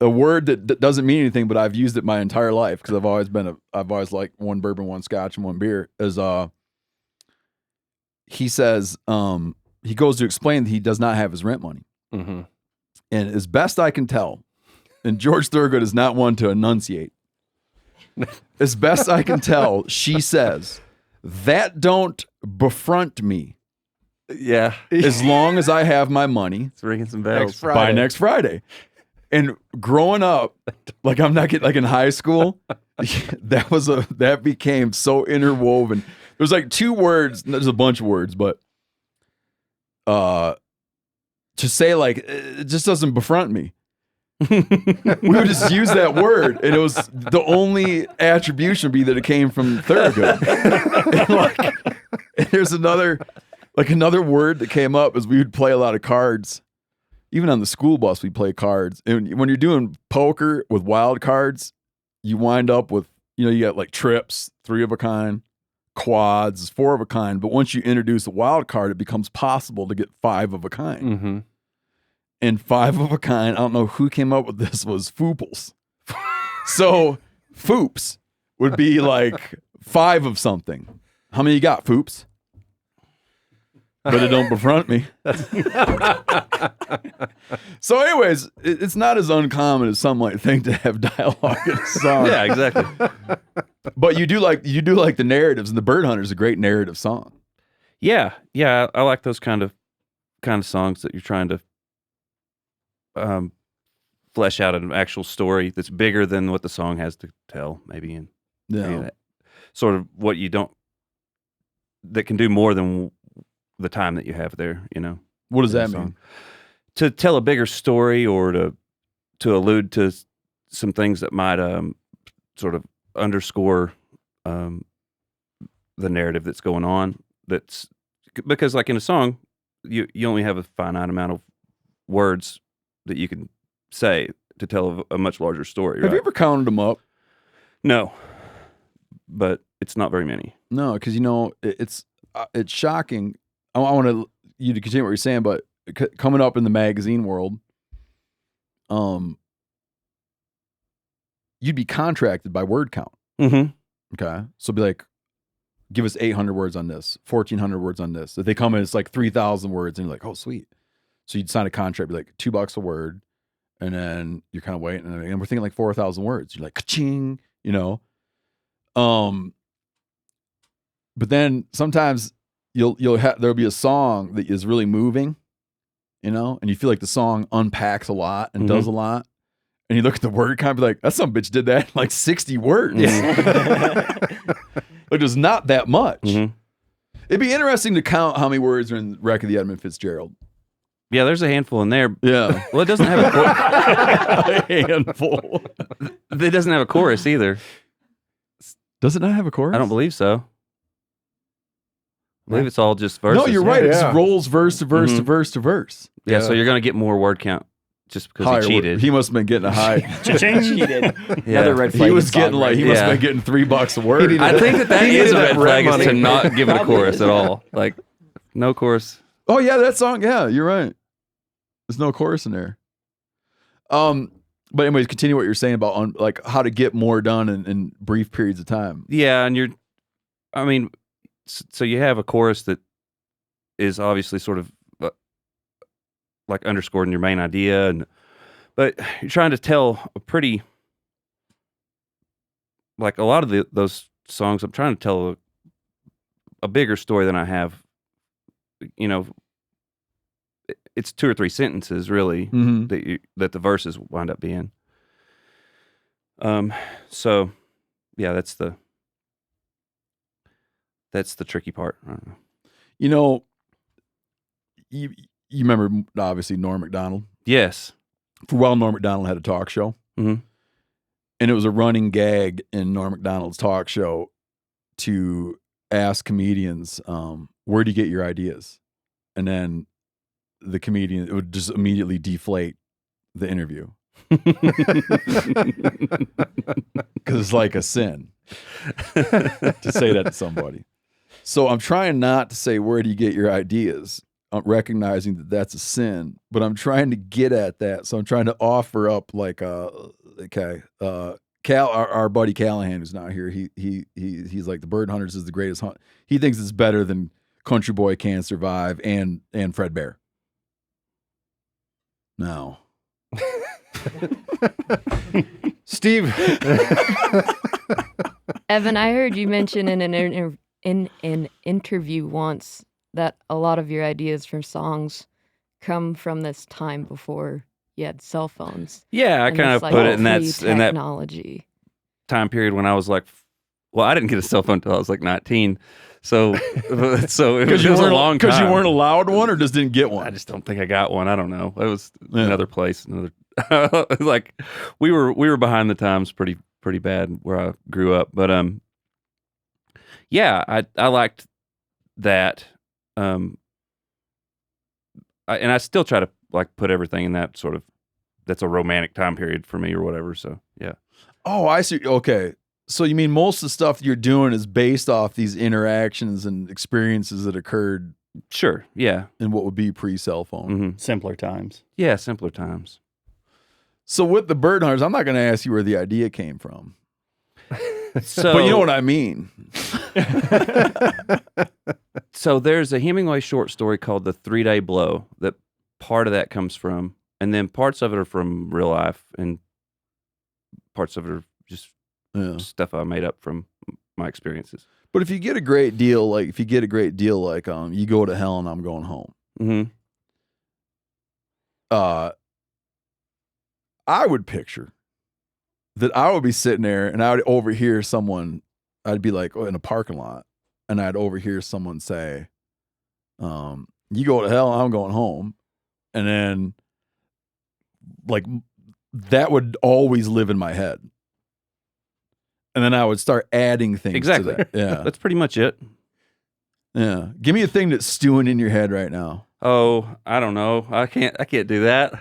word that doesn't mean anything, but I've used it my entire life because I've always liked One Bourbon, One Scotch, and One Beer. He says he goes to explain that he does not have his rent money, mm-hmm. and as best I can tell, and George Thorogood is not one to enunciate. As best I can tell, she says, that don't befront me. Yeah. As long as I have my money. It's ringing some bells. By next Friday. And growing up, like I'm not getting like in high school, that became so interwoven. There's like two words, there's a bunch of words, but to say like it just doesn't befront me. We would just use that word, and it was the only attribution would be that it came from Thorogood. And there's another word that came up as we would play a lot of cards. Even on the school bus, we play cards. And when you're doing poker with wild cards, you wind up with, you got like trips, 3 of a kind, quads, 4 of a kind. But once you introduce a wild card, it becomes possible to get 5 of a kind. Mm-hmm. And 5 of a kind, I don't know who came up with this, was fooples. So foops would be like 5 of something. How many you got, foops? But it don't befront me. So anyways, it's not as uncommon as some might think to have dialogue in a song. Yeah, exactly. But you do like the narratives, and The Bird Hunter is a great narrative song. Yeah, I like those kind of songs that you're trying to flesh out an actual story that's bigger than what the song has to tell, maybe, and that sort of what you don't that can do more than the time that you have there. What does that mean? To tell a bigger story, or to allude to some things that might sort of underscore the narrative that's going on. That's because, like in a song, you only have a finite amount of words that you can say to tell a much larger story. Have right? you ever counted them up? No, but it's not very many. No, because it's shocking. I want you to continue what you're saying, but coming up in the magazine world, you'd be contracted by word count. Mm-hmm. Okay, so be like, give us 800 words on this, 1,400 words on this. If they come in, it's like 3,000 words, and you're like, oh, sweet. So you'd sign a contract, be like $2 a word, and then you're kind of waiting, and we're thinking like 4,000 words. You're like, ka-ching, But then sometimes there'll be a song that is really moving, and you feel like the song unpacks a lot and does a lot, and you look at the word count, be like, that some bitch did that in like 60 words. Like there's not that much. Mm-hmm. It'd be interesting to count how many words are in Wreck of the Edmund Fitzgerald. Yeah, there's a handful in there. Yeah. Well, it doesn't have a handful. It doesn't have a chorus either. Does it not have a chorus? I don't believe so. I believe it's all just verses. No, you're right. It just rolls verse to verse to verse to verse. Yeah, so you're going to get more word count just because Higher, he cheated. he must have been getting a high. cheated. Yeah. Another red flag. He was in song, getting like right? he must have Yeah. been getting $3 a word. I think that He is a needed red that flag rent is to money. not give it a Probably chorus is, at yeah. all. Like no chorus. Oh yeah, that song. Yeah, you're right. There's no chorus in there. But anyways, continue what you're saying about like how to get more done in brief periods of time. Yeah, and so you have a chorus that is obviously sort of like underscored in your main idea, but you're trying to tell a pretty, like a lot of those songs, I'm trying to tell a bigger story than I have. You know, it's 2 or 3 sentences really that the verses wind up being. So yeah, that's the tricky part. I don't know. You know, you remember obviously Norm Macdonald. Yes. For a while, Norm Macdonald had a talk show, Mhm. and it was a running gag in Norm Macdonald's talk show to ask comedians, "Where do you get your ideas?" And then the comedian it would just immediately deflate the interview because it's like a sin to say that to somebody. So I'm trying not to say, "Where do you get your ideas?" I'm recognizing that that's a sin, but I'm trying to get at that. So I'm trying to offer up like, our buddy Callahan, who's not here. He's like, the Bird Hunters is the greatest hunt. He thinks it's better than Country Boy Can't Survive and Fred Bear. No. Steve. Evan, I heard you mention in an interview once that a lot of your ideas for songs come from this time before you had cell phones. Yeah, I and kind this, of like, put it in that technology. time period when I was like, well, I didn't get a cell phone until I was like 19. So it was a long time. Because you weren't allowed one or just didn't get one? I just don't think I got one. I don't know. It was another place. Like we were behind the times pretty bad where I grew up. But yeah, I liked that. And I still try to like put everything in that sort of, that's a romantic time period for me or whatever. So yeah. Oh, I see. Okay. So you mean most of the stuff you're doing is based off these interactions and experiences that occurred? Sure. Yeah. In what would be pre-cell phone. Mm-hmm. Simpler times. Yeah, simpler times. So with the Bird Hunters, I'm not going to ask you where the idea came from. So, but you know what I mean. So there's a Hemingway short story called The 3-Day Blow that part of that comes from, and then parts of it are from real life, and parts of it are just stuff I made up from my experiences. But if you get a great deal, like you go to hell and I'm going home. Mm-hmm. I would picture that I would be sitting there and I would overhear someone, I'd be like in a parking lot, and I'd overhear someone say, you go to hell, I'm going home. And then like that would always live in my head. And then I would start adding things to that. Yeah. That's pretty much it. Yeah. Give me a thing that's stewing in your head right now. Oh, I don't know. I can't do that.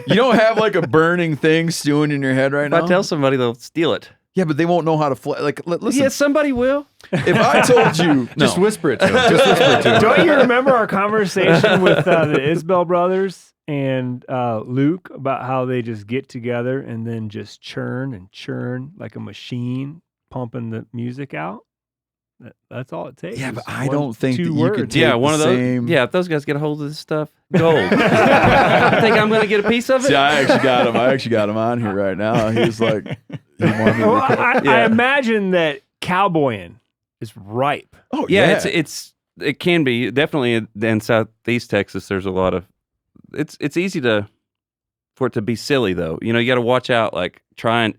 You don't have like a burning thing stewing in your head right now? If I tell somebody, they'll steal it. Yeah, but they won't know how to listen. Yeah, somebody will. If I told you, Just whisper it to them. Just whisper it to them. Don't you remember our conversation with the Isbell brothers and Luke about how they just get together and then just churn and churn like a machine, pumping the music out? That's all it takes. Yeah, but is I don't think that two you could words. take Yeah, one of those. same... Yeah, if those guys get a hold of this stuff, gold. I think I'm going to get a piece of it. See, I actually got him on here right now. He's like, he wanted me to Well, record. I imagine that cowboying is ripe. Oh Yeah, it can be definitely in Southeast Texas. There's a lot of it's easy for it to be silly though. You know, you got to watch out. Like I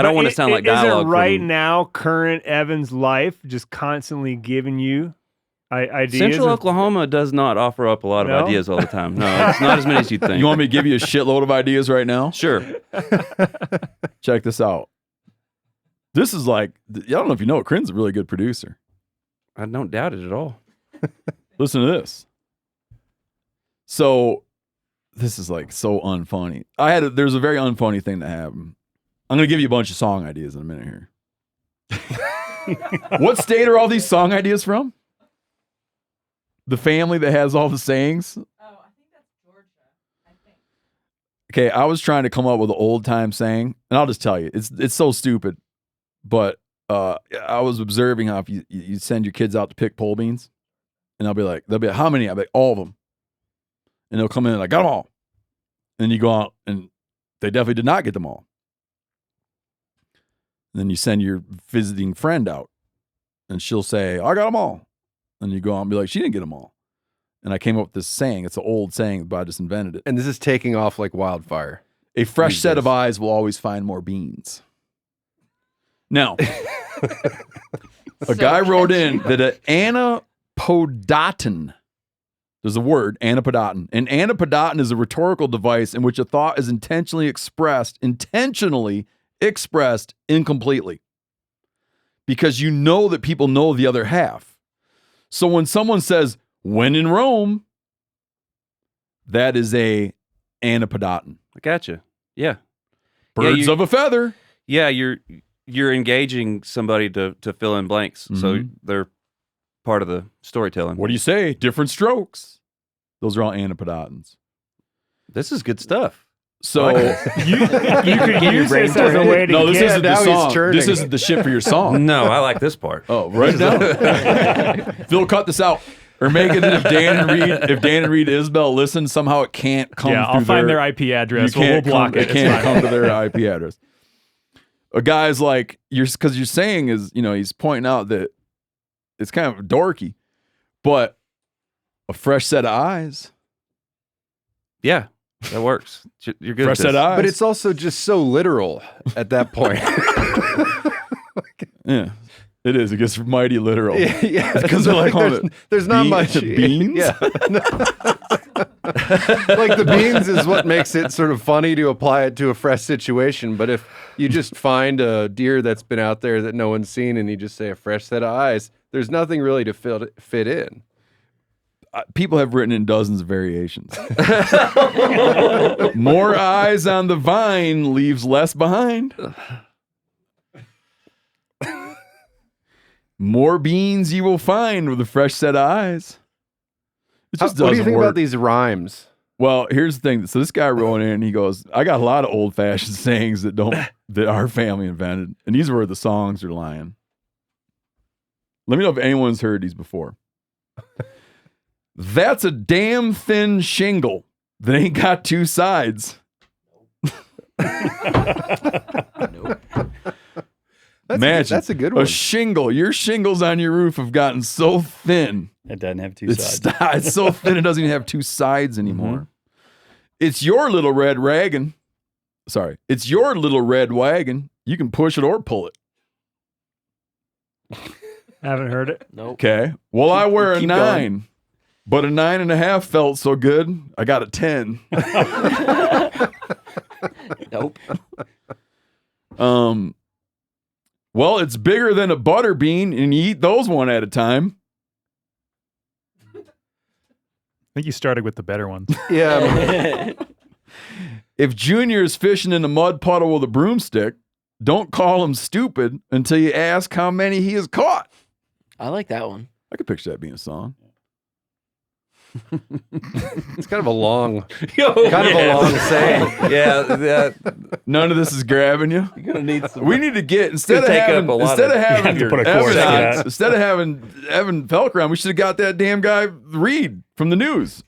don't want to sound like dialogue. Isn't right now current Evan's life just constantly giving you ideas? of- Central Oklahoma does not offer up a lot of ideas all the time. No, it's not as many as you'd think. You want me to give you a shitload of ideas right now? Sure. Check this out. This is like, I don't know if you know, Corinne's a really good producer. I don't doubt it at all. Listen to this. So this is like so unfunny. There's a very unfunny thing that happened. I'm going to give you a bunch of song ideas in a minute here. What state are all these song ideas from? The family that has all the sayings? Oh, I think that's Georgia. I think. Okay, I was trying to come up with an old time saying, and I'll just tell you, it's so stupid. But I was observing how if you send your kids out to pick pole beans, and they'll be like, how many? I'll be like, all of them. And they'll come in and I got them all. And you go out and they definitely did not get them all. And then you send your visiting friend out and she'll say, I got them all. And you go out and be like, she didn't get them all. And I came up with this saying. It's an old saying, but I just invented it. And this is taking off like wildfire. A fresh set of eyes will always find more beans. Now, a guy wrote in that an anapodoton, there's a word, anapodoton. An anapodoton is a rhetorical device in which a thought is intentionally expressed incompletely. Because you know that people know the other half. So when someone says, when in Rome, that is a anapodoton. I gotcha. Yeah. Birds of a feather. Yeah, you're engaging somebody to fill in blanks. So they're part of the storytelling. What do you say? Different strokes. Those are all anapodotons. This is good stuff. So you could use this as a way to no, this get isn't the song. This isn't the shit for your song. No, I like this part. Oh, right now. Phil, cut this out. Or make it that if Dan and Reed Isbell listen, somehow it can't come. Yeah, I'll find their IP address. We'll block it. It can't come to their IP address. A guy's like, because you're saying is, he's pointing out that it's kind of dorky, but a fresh set of eyes. Yeah, that works. You're good. Fresh set of eyes. But it's also just so literal at that point. Yeah. It is. It gets mighty literal. Yeah, because they're like, there's not much beans. Yeah, like the beans is what makes it sort of funny to apply it to a fresh situation. But if you just find a deer that's been out there that no one's seen, and you just say a fresh set of eyes, there's nothing really to fit in. People have written in dozens of variations. More eyes on the vine leaves less behind. More beans you will find with a fresh set of eyes. It just what do you doesn't think work. about these rhymes? Well, here's the thing. So this guy wrote in and he goes, I got a lot of old fashioned sayings that our family invented. And these were the songs are lying. Let me know if anyone's heard these before. That's a damn thin shingle that ain't got two sides. Nope. Imagine that's a good one. A shingle. Your shingles on your roof have gotten so thin. It doesn't have two sides. It's so thin it doesn't even have two sides anymore. It's your little red wagon. Sorry. It's your little red wagon. You can push it or pull it. Haven't heard it. Nope. Okay. Well, I wear a Keep 9, going. but a 9.5 felt so good. I got a 10. Nope. Well, it's bigger than a butter bean, and you eat those one at a time. I think you started with the better ones. Yeah. If Junior is fishing in a mud puddle with a broomstick, don't call him stupid until you ask how many he has caught. I like that one. I could picture that being a song. It's kind of a long saying. Yeah. None of this is grabbing you. You're gonna need some. We need to get instead of take up having a lot instead of- of having You have to put a Evan chorus on- to that. instead of having Evan Felker on, we should have got that damn guy Reed from the news.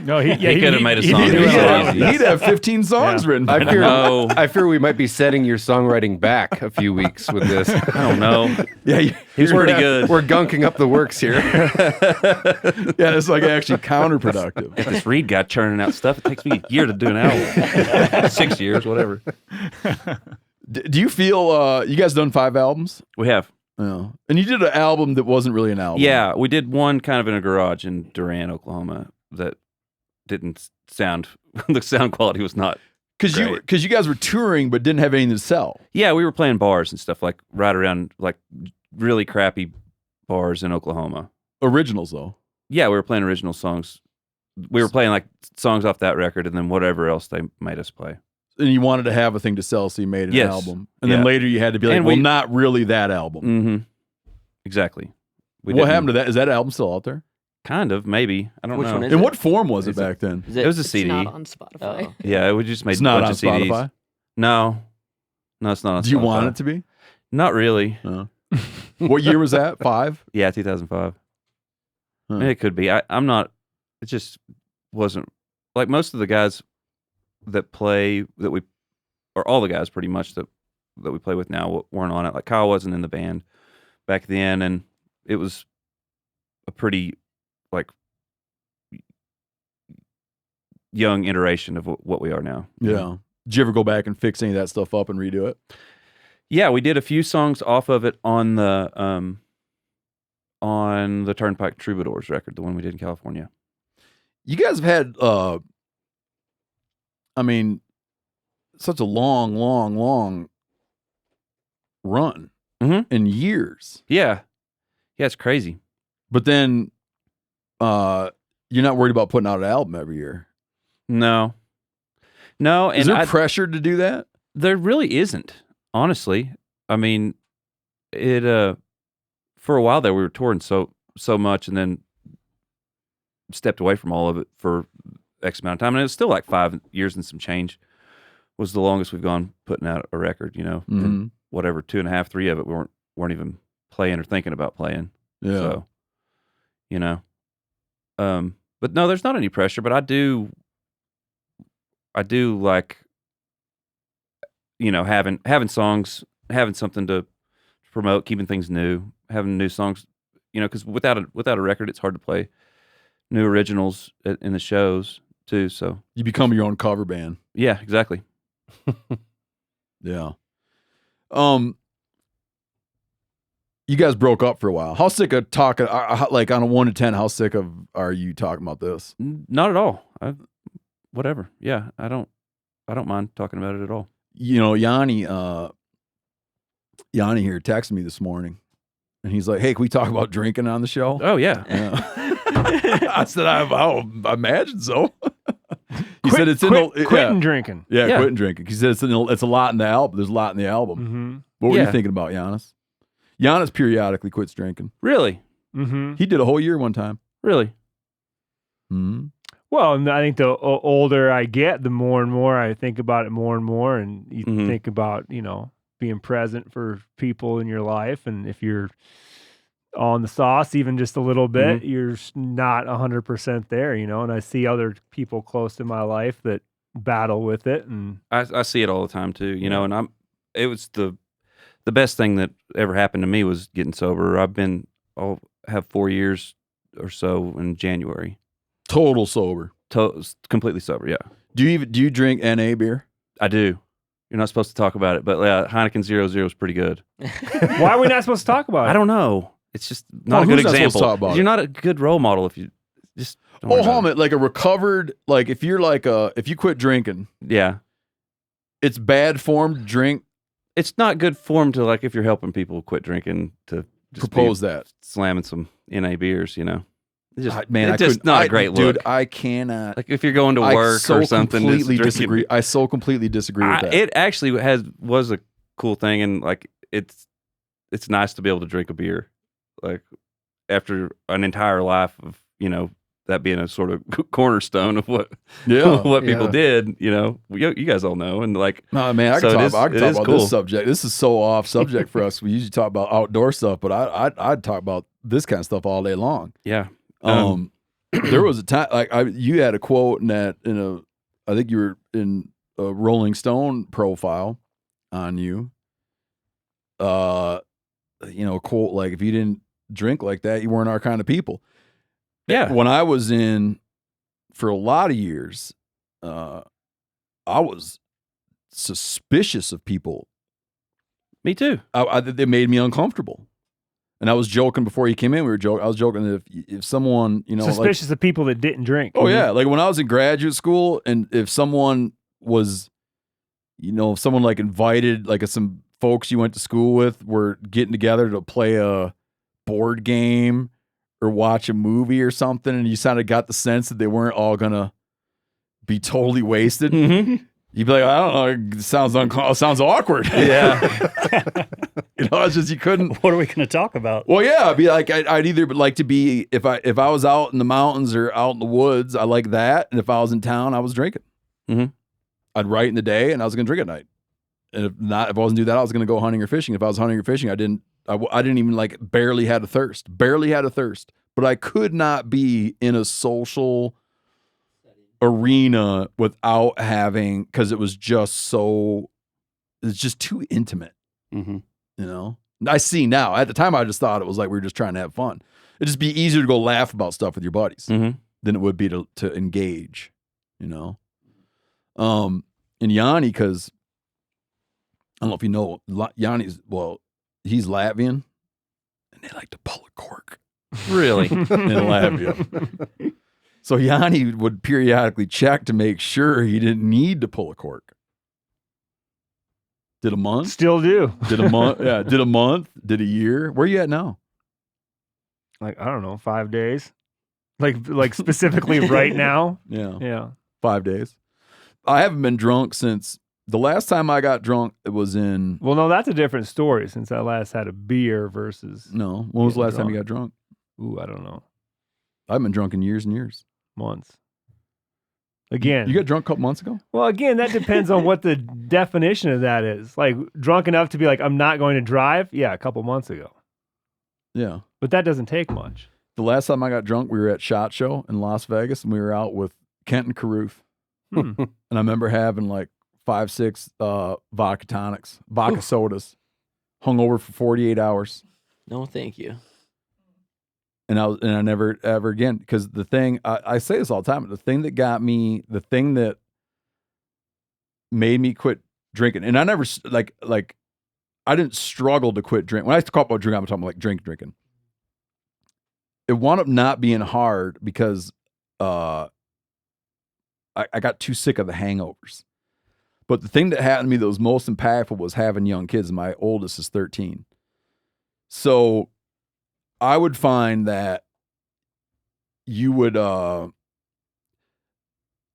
No, he could have made a song. he'd do He'd it all. He'd have 15 songs written. I fear, No. I fear we might be setting your songwriting back a few weeks with this. I don't know. Yeah, He's pretty good. We're gunking up the works here. yeah, it's like actually counterproductive. Got this Reed guy churning out stuff. It takes me a year to do an album. 6 years, whatever. Do you feel you guys done 5 albums? We have. Yeah. And you did an album that wasn't really an album. Yeah, we did one kind of in a garage in Durant, Oklahoma that didn't sound, the sound quality was not Because you guys were touring but didn't have anything to sell. Yeah, we were playing bars and stuff like right around like really crappy bars in Oklahoma. Originals though. Yeah, we were playing original songs we were playing like songs off that record, and then whatever else they made us play. And you wanted to have a thing to sell, so you made an Yes. album. And then later you had to be like, And well, not really that album. Mm-hmm. Exactly. What happened to that? Is that album still out there? Kind of, maybe. I don't Which know. one is In it? what form was it back then? It was a CD. It's not on Spotify. Yeah, we just made It's a not bunch on of CDs. Spotify? No, it's not on Spotify. Do you want it to be? Not really. What year was that? 5? Yeah, 2005. Huh. I mean, it could be. I'm not. It just wasn't like most of the guys that play that we, or all the guys pretty much that we play with now weren't on it. Like Kyle wasn't in the band back then, and it was a pretty like young iteration of what we are now. Yeah. Did you ever go back and fix any of that stuff up and redo it? Yeah, we did a few songs off of it on the Turnpike Troubadours record, the one we did in California. You guys have had, I mean, such a long run in years. Yeah. Yeah, it's crazy. But then you're not worried about putting out an album every year. No. And Is there pressure to do that? There really isn't, honestly. I mean, it for a while there we were touring so much, and then stepped away from all of it for X amount of time. And it was still like 5 years and some change was the longest we've gone putting out a record, you know. And whatever, 2.5, 3 of it we weren't even playing or thinking about playing. Yeah. So, you know. But no, there's not any pressure, but I do like, you know, having songs, having something to promote, keeping things new, having new songs, you know, because without a record, it's hard to play new originals in the shows too. So you become your own cover band. Yeah, exactly. Yeah. You guys broke up for a while. How sick of talking? Like on a 1 to 10, how sick are you talking about this? Not at all. Whatever. Yeah, I don't mind talking about it at all. You know, Yanni here texted me this morning, and he's like, "Hey, can we talk about drinking on the show?" Oh yeah. I said, I imagine so. He said it's quitting drinking. Yeah, quitting drinking. He said it's a lot in the album. There's a lot in the album. Mm-hmm. What were you thinking about, Janis? Janis periodically quits drinking. Really? Mm-hmm. He did a whole year one time. Really? Mm-hmm. Well, and I think the older I get, the more and more I think about it more and more. And you think about, you know, being present for people in your life. And if you're on the sauce even just a little bit, you're not 100% there, you know. And I see other people close to my life that battle with it. And I see it all the time too, you know, and it was the best thing that ever happened to me was getting sober. I'll have 4 years or so in January. Total sober. Completely sober, yeah. Do you drink NA beer? I do. You're not supposed to talk about it, but Heineken 00 is pretty good. Why are we not supposed to talk about it? I don't know. It's just not a good example. Talk about You're not a good role model if you just don't worry about it. Like a recovered, like if you're like if you quit drinking, yeah, it's bad form to drink. It's not good form to, like, if you're helping people quit drinking, to just propose that slamming some NA beers, you know. It's just, man, it's just not a great look. Dude, I cannot. Like if you're going to work or something. Completely disagree. I so completely disagree with that. It actually was a cool thing, and like it's nice to be able to drink a beer, like after an entire life of, you know, that being a sort of cornerstone of what people did, you know. You guys all know, and like, no, man, I can talk about this subject. This is so off subject for us. We usually talk about outdoor stuff, but I'd talk about this kind of stuff all day long. Yeah. There was a time, like you had a quote I think you were in a Rolling Stone profile on you. You know, a quote like, if you didn't drink like that, you weren't our kind of people. Yeah. When I was in for a lot of years, I was suspicious of people. Me too. It made me uncomfortable. And I was joking before you came in. I was joking that if someone, you know, suspicious of people that didn't drink. Oh yeah, like when I was in graduate school, and if someone was, you know, if someone like invited, like some folks you went to school with were getting together to play a board game or watch a movie or something, and you kind of got the sense that they weren't all gonna be totally wasted. Mm-hmm. You'd be like, I don't know, it sounds awkward. Yeah. You know, it's just you couldn't. What are we going to talk about? Well, yeah, I'd be like, I'd either like to be if I was out in the mountains or out in the woods, I like that, and if I was in town, I was drinking. Mhm. I'd write in the day, and I was gonna drink at night. And if I wasn't do that, I was gonna go hunting or fishing. If I was hunting or fishing, I didn't even like barely had a thirst, but I could not be in a social arena without having, because it's just too intimate. Mm-hmm. You know, I see now. At the time, I just thought it was like we were just trying to have fun. It'd just be easier to go laugh about stuff with your buddies Mm-hmm. than it would be to engage. You know, and Yanni, because I don't know if you know, Yanni's, well, he's Latvian, and they like to pull a cork. Really? In Latvia. So Yanni would periodically check to make sure he didn't need to pull a cork. Did a month? Still do. Did a month? Yeah. Did a month? Did a year? Where are you at now? Like, I don't know, 5 days. Like specifically right now. Yeah. Yeah. 5 days. I haven't been drunk since the last time I got drunk. It was in. Well, no, that's a different story since I last had a beer versus. No. When was the last time drunk. you got drunk? Ooh, I don't know. I've been drunk in years and years. Months. Again. You got drunk a couple months ago? Well, again, that depends on what the definition of that is. Like, drunk enough to be like, I'm not going to drive? Yeah, a couple months ago. Yeah. But that doesn't take much. The last time I got drunk, we were at SHOT Show in Las Vegas, and we were out with Kent and Caruth. And I remember having like 5-6 vodka tonics, vodka sodas, hung over for 48 hours. No, thank you. And I never ever again, because the thing I say this all the time, but the thing that made me quit drinking, and I never like I didn't struggle to quit drinking. When I talk about drinking, I'm talking about like drinking. It wound up not being hard because I got too sick of the hangovers. But the thing that happened to me that was most impactful was having young kids. My oldest is 13. So I would find that I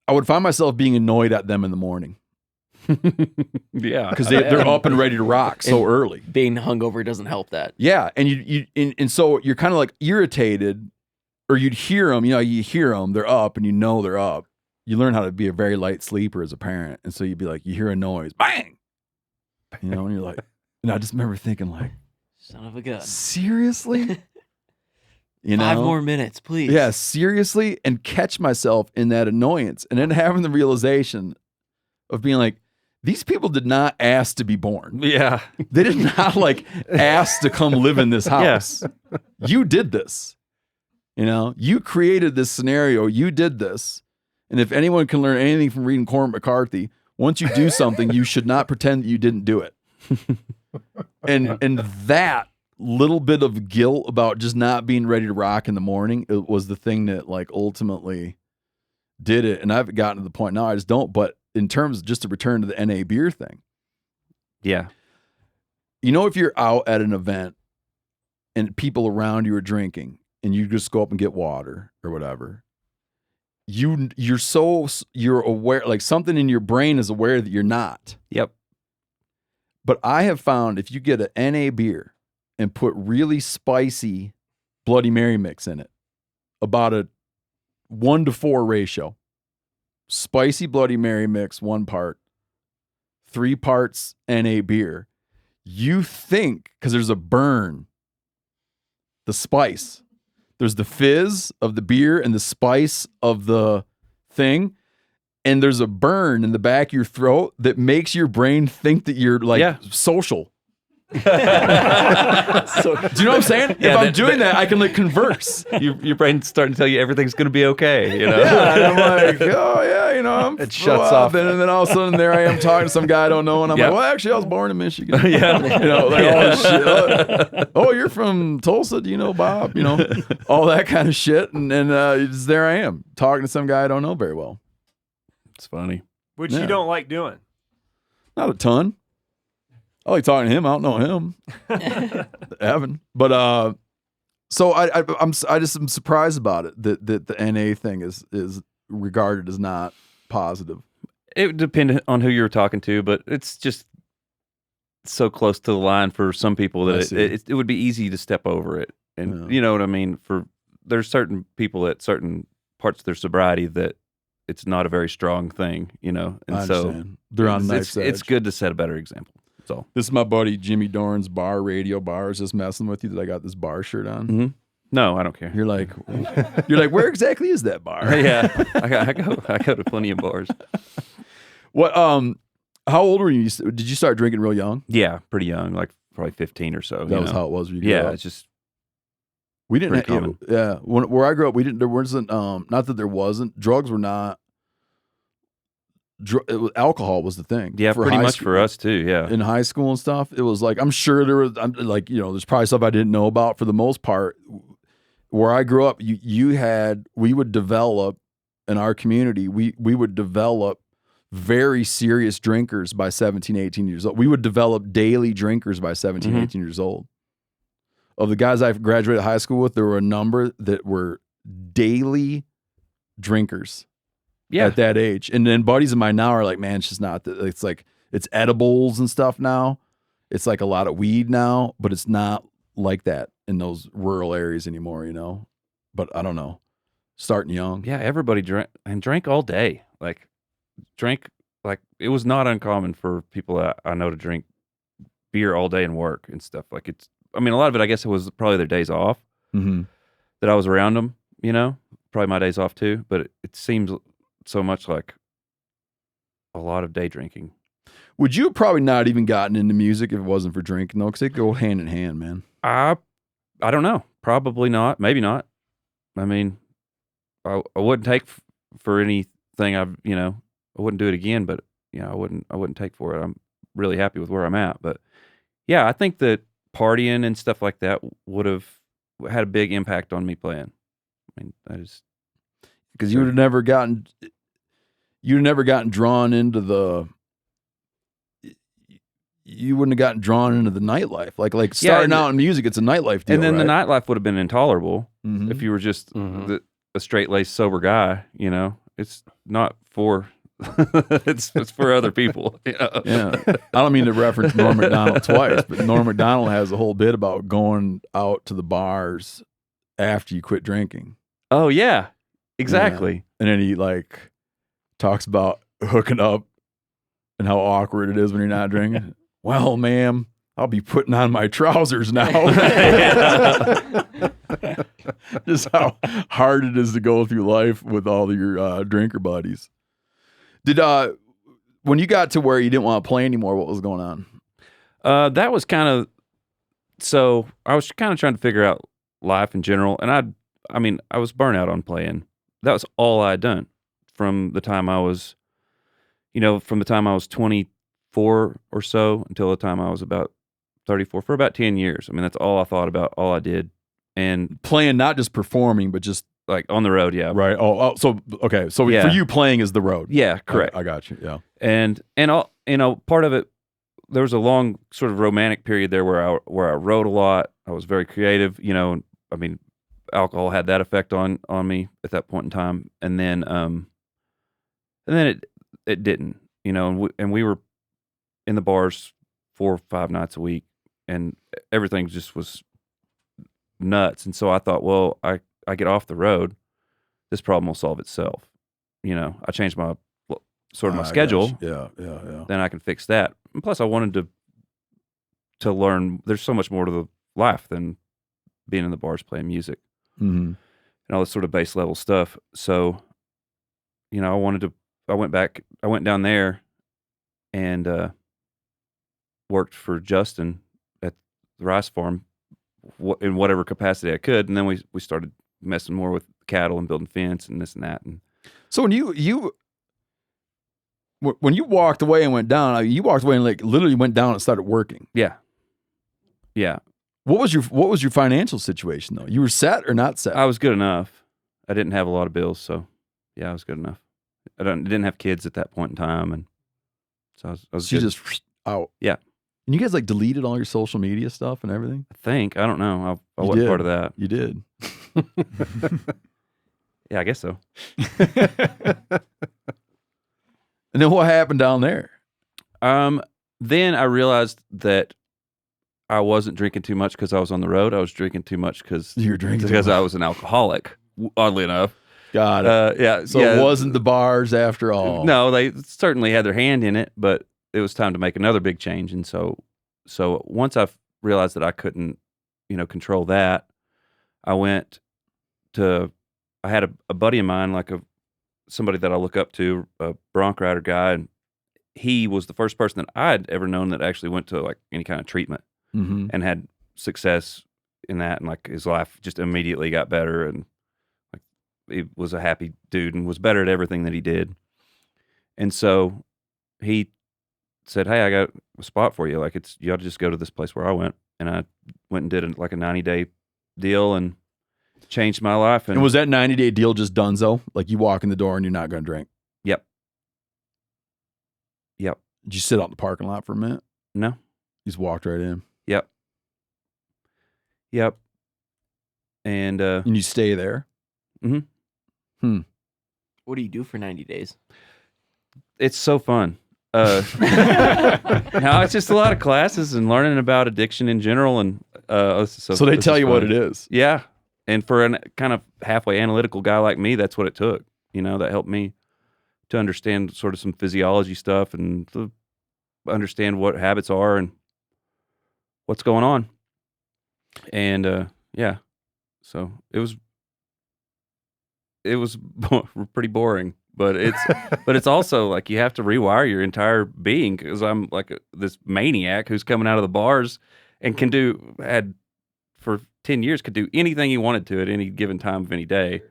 would find myself being annoyed at them in the morning. Yeah. Because they're up and ready to rock so early. Being hungover doesn't help that. Yeah. And so you're kind of like irritated, or you'd hear them, they're up and they're up. You learn how to be a very light sleeper as a parent. And so you'd be like, you hear a noise, bang, and you're like, and I just remember thinking like, son of a gun. Seriously? 5 more minutes, please. Yeah, seriously, and catch myself in that annoyance, and then having the realization of being like, these people did not ask to be born. Yeah. They did not like ask to come live in this house. You did this. You created this scenario. You did this. And if anyone can learn anything from reading Cormac McCarthy, once you do something, you should not pretend that you didn't do it. And that little bit of guilt about just not being ready to rock in the morning, it was the thing that like ultimately did it. And I've gotten to the point now I just don't. But in terms of just to return to the NA beer thing. Yeah. If you're out at an event and people around you are drinking and you just go up and get water or whatever, you're aware, like something in your brain is aware that you're not. Yep. But I have found if you get an NA beer and put really spicy Bloody Mary mix in it, about a 1-to-4 ratio, spicy Bloody Mary mix 1 part, 3 parts NA beer, you think, because there's a burn, the spice, there's the fizz of the beer and the spice of the thing, and there's a burn in the back of your throat that makes your brain think that you're like social. Do you know what I'm saying? Yeah, if I'm doing that, I can like converse. Your brain's starting to tell you everything's going to be okay. Yeah, and I'm like, oh yeah, I'm. It shuts off. And then all of a sudden, there I am talking to some guy I don't know, and I'm like, well, actually, I was born in Michigan. Yeah, all this shit. Oh, you're from Tulsa? Do you know Bob? All that kind of shit, and there I am talking to some guy I don't know very well. It's funny. Which you don't like doing. Not a ton. I like talking to him. I don't know him. Evan. But So I'm surprised about it that the NA thing is regarded as not positive. It depended on who you were talking to, but it's just so close to the line for some people that it would be easy to step over it. And you know what I mean? There's certain people at certain parts of their sobriety that it's not a very strong thing, you know? And I so understand. They're on the knife's edge. It's good to set a better example. So this is my buddy Jimmy Dorn's radio bar is just messing with you that I got this bar shirt on. Mm-hmm. No, I don't care. You're like, where exactly is that bar? Yeah, I go to plenty of bars. What? How old were you? Did you start drinking real young? Yeah, pretty young, like probably 15 or so. That was how it was. When you grew up. It's just we didn't. Where I grew up, we didn't. There wasn't. Not that there wasn't. Drugs were not. Alcohol was the thing. Yeah, pretty much for us too. Yeah, in high school and stuff, it was like I'm sure there was. There's probably stuff I didn't know about. For the most part, where I grew up, we would develop in our community. We would develop very serious drinkers by 17, 18 years old. We would develop daily drinkers by 17, 18 years old. Of the guys I graduated high school with, there were a number that were daily drinkers at that age. And then buddies of mine now are like, man, it's just not, it's like, it's edibles and stuff now. It's like a lot of weed now, but it's not like that in those rural areas anymore, you know? But I don't know. Starting young. Yeah, everybody drank all day. It was not uncommon for people I know to drink beer all day and work and stuff. A lot of it, I guess it was probably their days off that I was around them, you know, probably my days off too. But it seems so much like a lot of day drinking. Would you have probably not even gotten into music if it wasn't for drinking though? Because they go hand in hand, man. I don't know. Probably not. Maybe not. I mean, I wouldn't take for anything I wouldn't do it again, but I wouldn't take for it. I'm really happy with where I'm at. But yeah, I think that partying and stuff like that would have had a big impact on me playing. I mean, because you would have never gotten drawn into you wouldn't have gotten drawn into the nightlife. Like starting out in music, it's a nightlife deal. And then right? the nightlife would have been intolerable if you were just a straight-laced sober guy, you know. It's not for it's for other people. You know? Yeah, I don't mean to reference Norm Macdonald twice, but Norm Macdonald has a whole bit about going out to the bars after you quit drinking. Oh yeah, exactly. Yeah. And then he talks about hooking up and how awkward it is when you're not drinking. Well, ma'am, I'll be putting on my trousers now. Just how hard it is to go through life with all your drinker buddies. Did when you got to where you didn't want to play anymore, what was going on? That was kind of, so I was kind of trying to figure out life in general, and I was burnt out on playing. That was all I'd done from the time I was 24 or so until the time I was about 34, for about 10 years. I mean, that's all I thought about, all I did. And playing, not just performing, but just like on the road, yeah. Right. So for you, playing is the road. Yeah, correct. I got you. Yeah. And all, part of it, there was a long sort of romantic period there where I wrote a lot. I was very creative, I mean, alcohol had that effect on me at that point in time. And then it didn't, and we were in the bars 4 or 5 nights a week, and everything just was nuts. And so I thought, well, I get off the road, this problem will solve itself. I changed my schedule. Yeah. Then I can fix that. And plus I wanted to learn, there's so much more to the life than being in the bars playing music and all this sort of base level stuff. So, I went down there and worked for Justin at the rice farm in whatever capacity I could. And then we started messing more with cattle and building fence and this and that. And so when you walked away and went down, you walked away and literally went down and started working. Yeah. Yeah. What was your financial situation though? You were set or not set? I was good enough. I didn't have a lot of bills, so yeah, I was good enough. I didn't have kids at that point in time, and so I was good. Just out. Yeah. And you guys like deleted all your social media stuff and everything? I think. I don't know. I You wasn't did. part of that. You did. Yeah, I guess so. And then what happened down there? Then I realized that I wasn't drinking too much because I was on the road. I was drinking too much because You were drinking too because much. I was an alcoholic. Oddly enough. Got it. Yeah. So yeah. it wasn't the bars after all. No, they certainly had their hand in it, but it was time to make another big change. And so once I realized that I couldn't, control that, I had a buddy of mine, like somebody that I look up to, a bronc rider guy, and he was the first person that I'd ever known that actually went to like any kind of treatment Mm-hmm. and had success in that, and like his life just immediately got better, and like he was a happy dude and was better at everything that he did. And so he said, "Hey, I got a spot for you. Like you ought to just go to this place where I went." And I went and did a 90-day deal and changed my life. And was that 90-day deal just donezo? Like you walk in the door and you're not going to drink? Yep. Did you sit out in the parking lot for a minute? No. You just walked right in. Yep. And And you stay there? Mhm. What do you do for 90 days? it's so fun. No, it's just a lot of classes and learning about addiction in general, and so they tell you what it is. Yeah, and for a kind of halfway analytical guy like me, that's what it took. That helped me to understand sort of some physiology stuff and to understand what habits are and what's going on. And yeah, so it was pretty boring. But it's also like you have to rewire your entire being, because I'm like this maniac who's coming out of the bars and had for 10 years could do anything he wanted to at any given time of any day.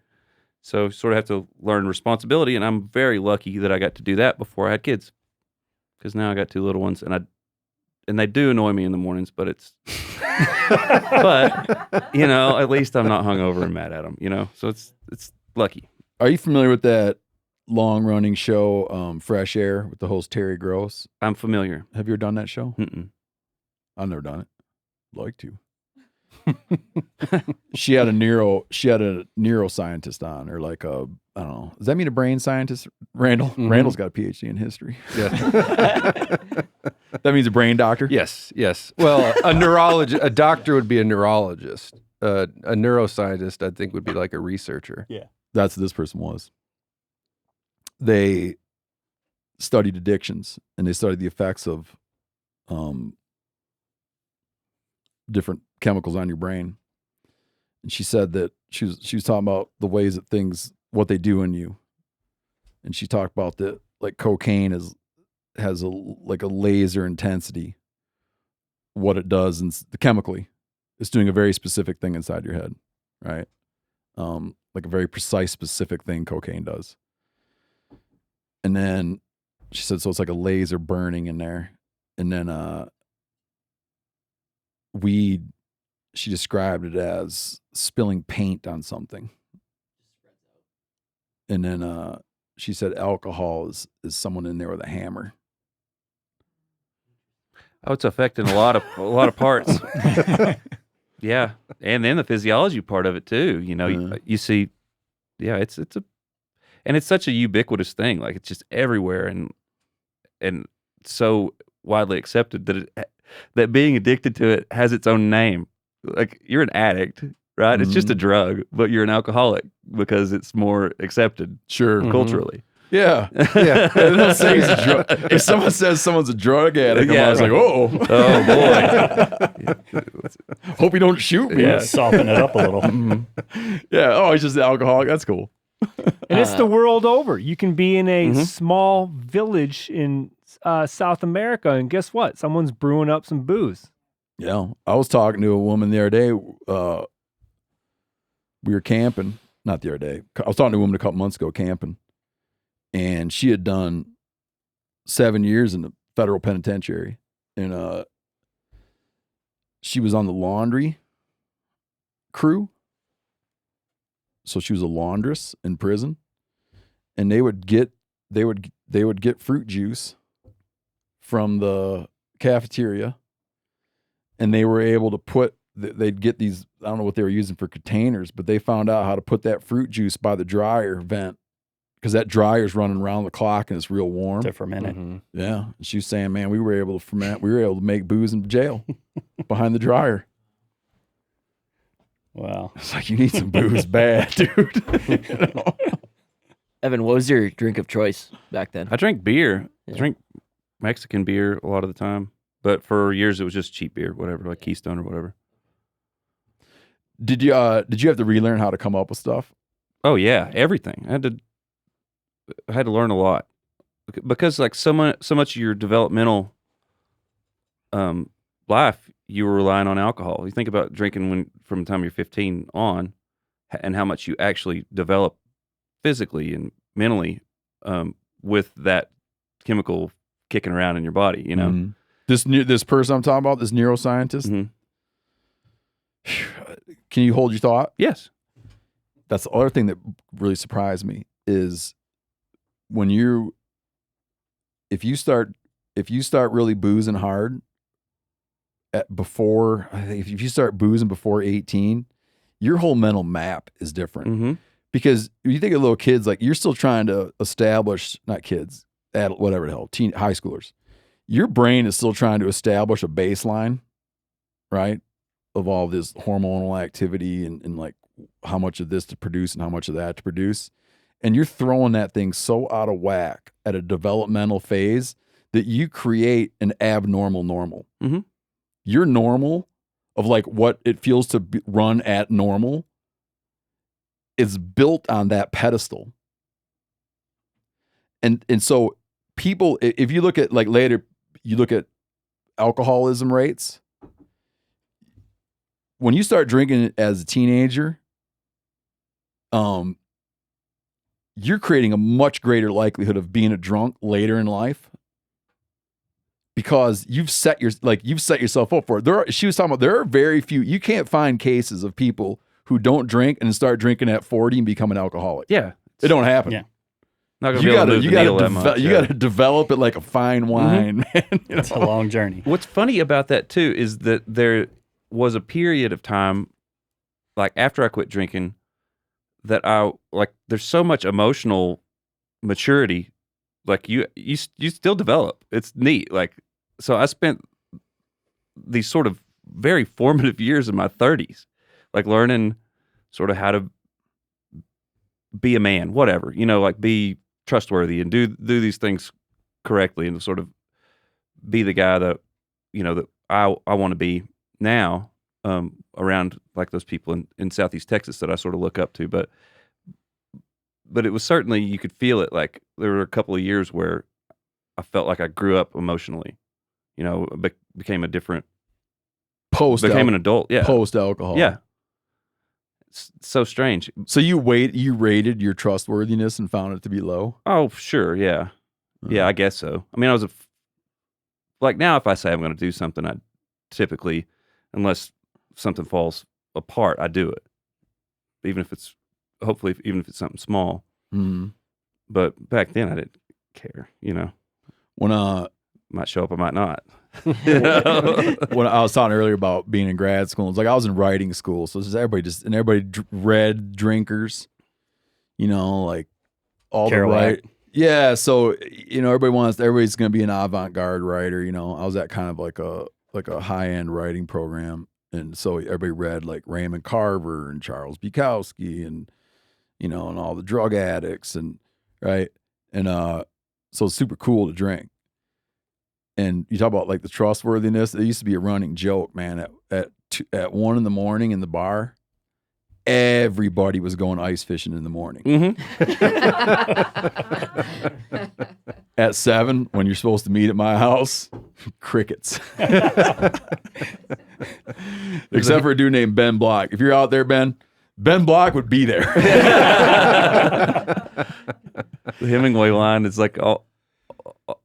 So sort of have to learn responsibility, and I'm very lucky that I got to do that before I had kids, because now I got two little ones, and they do annoy me in the mornings, but it's but at least I'm not hungover and mad at them. So it's lucky. Are you familiar with that long-running show, Fresh Air, with the host Terry Gross? I'm familiar. Have you ever done that show? Mm-mm. I've never done it. Like to. She had a neuroscientist on, or like I don't know. Does that mean a brain scientist? Randall? Mm-hmm. Randall's got a PhD in history. Yeah. That means a brain doctor? Yes. Well, a doctor would be a neurologist. A neuroscientist, I think, would be like a researcher. Yeah. That's what this person was. They studied addictions, and they studied the effects of different chemicals on your brain. And she said that she was talking about the ways that things, what they do in you. And she talked about that, like cocaine has a laser intensity. What it does, and chemically, it's doing a very specific thing inside your head, right? Like a very precise, specific thing cocaine does. And then she said, so it's like a laser burning in there. And then weed, she described it as spilling paint on something. And then she said alcohol is someone in there with a hammer. Oh, it's affecting a lot of parts. Yeah, and then the physiology part of it too. You see, yeah, it's such a ubiquitous thing. Like it's just everywhere, and so widely accepted that being addicted to it has its own name. Like you're an addict, right? Mm-hmm. It's just a drug, but you're an alcoholic because it's more accepted, culturally. Yeah. They don't say he's a drug. If someone says someone's a drug addict, I'm always like, oh boy. Hope you don't shoot me. Yeah, soften it up a little. Yeah. Oh, he's just an alcoholic. That's cool. And it's the world over. You can be in a small village in South America, and guess what? Someone's brewing up some booze. Yeah. I was talking to a woman the other day. We were camping. Not the other day. I was talking to a woman a couple months ago camping. And she had done 7 years in the federal penitentiary. And she was on the laundry crew. So she was a laundress in prison. And they would get fruit juice from the cafeteria and they were able to put, they'd get these, I don't know what they were using for containers, but they found out how to put that fruit juice by the dryer vent, because that dryer's running around the clock and it's real warm. To ferment it. Yeah. And she was saying, man, we were able to ferment, we were able to make booze in jail behind the dryer. Wow. It's like, you need some booze bad, dude. You know? Evan, what was your drink of choice back then? I drank beer. Yeah. I drink Mexican beer a lot of the time, but for years it was just cheap beer, whatever, like Keystone or whatever. Did you have to relearn how to come up with stuff? Oh yeah, everything. I had to learn a lot because like so much of your developmental life, you were relying on alcohol. You think about drinking from the time you're 15 on, and how much you actually develop physically and mentally with that chemical kicking around in your body. You know, this person I'm talking about, this neuroscientist. Can you hold your thought? Yes. That's the other thing that really surprised me is when if you start really boozing hard if you start boozing before 18, your whole mental map is different. Because if you think of little kids, like you're still trying to establish, not kids, whatever the hell, high schoolers, your brain is still trying to establish a baseline, right? Of all this hormonal activity and like how much of this to produce and how much of that to produce. And you're throwing that thing so out of whack at a developmental phase that you create an abnormal normal. Your normal of like what it feels to run at normal is built on that pedestal. And so people, if you look at like later, you look at alcoholism rates, when you start drinking as a teenager, you're creating a much greater likelihood of being a drunk later in life because you've set yourself up for it. She was talking about, there are very few, you can't find cases of people who don't drink and start drinking at 40 and become an alcoholic. Yeah. It don't happen. Yeah. Not gonna be able to move the needle that much. You got to develop it like a fine wine, man. It's a long journey. What's funny about that too is that there was a period of time, like after I quit drinking, that there's so much emotional maturity, like you still develop. It's neat. Like, so I spent these sort of very formative years in my 30s, like learning sort of how to be a man, whatever, like be trustworthy and do these things correctly and sort of be the guy that, that I want to be now, around like those people in Southeast Texas that I sort of look up to. But it was certainly, you could feel it. Like there were a couple of years where I felt like I grew up emotionally, became a different, became an adult. Yeah. Post alcohol. Yeah. It's so strange. So you rated your trustworthiness and found it to be low? Oh, sure. Yeah. Yeah, I guess so. I mean, I was like now if I say I'm going to do something, I typically, unless something falls apart, I do it. Even if it's something small. But back then I didn't care, When might show up, I might not. When I was talking earlier about being in grad school, it's like I was in writing school, so everybody read drinkers, like all Kerouac. Yeah, so everybody's going to be an avant-garde writer. I was at kind of like a high-end writing program, and so everybody read like Raymond Carver and Charles Bukowski and and all the drug addicts and right, and so it's super cool to drink. And you talk about like the trustworthiness. It used to be a running joke, man. At 1 a.m. in the bar, everybody was going ice fishing in the morning. At 7, when you're supposed to meet at my house, crickets. Except for a dude named Ben Block. If you're out there, Ben Block would be there. The Hemingway line is like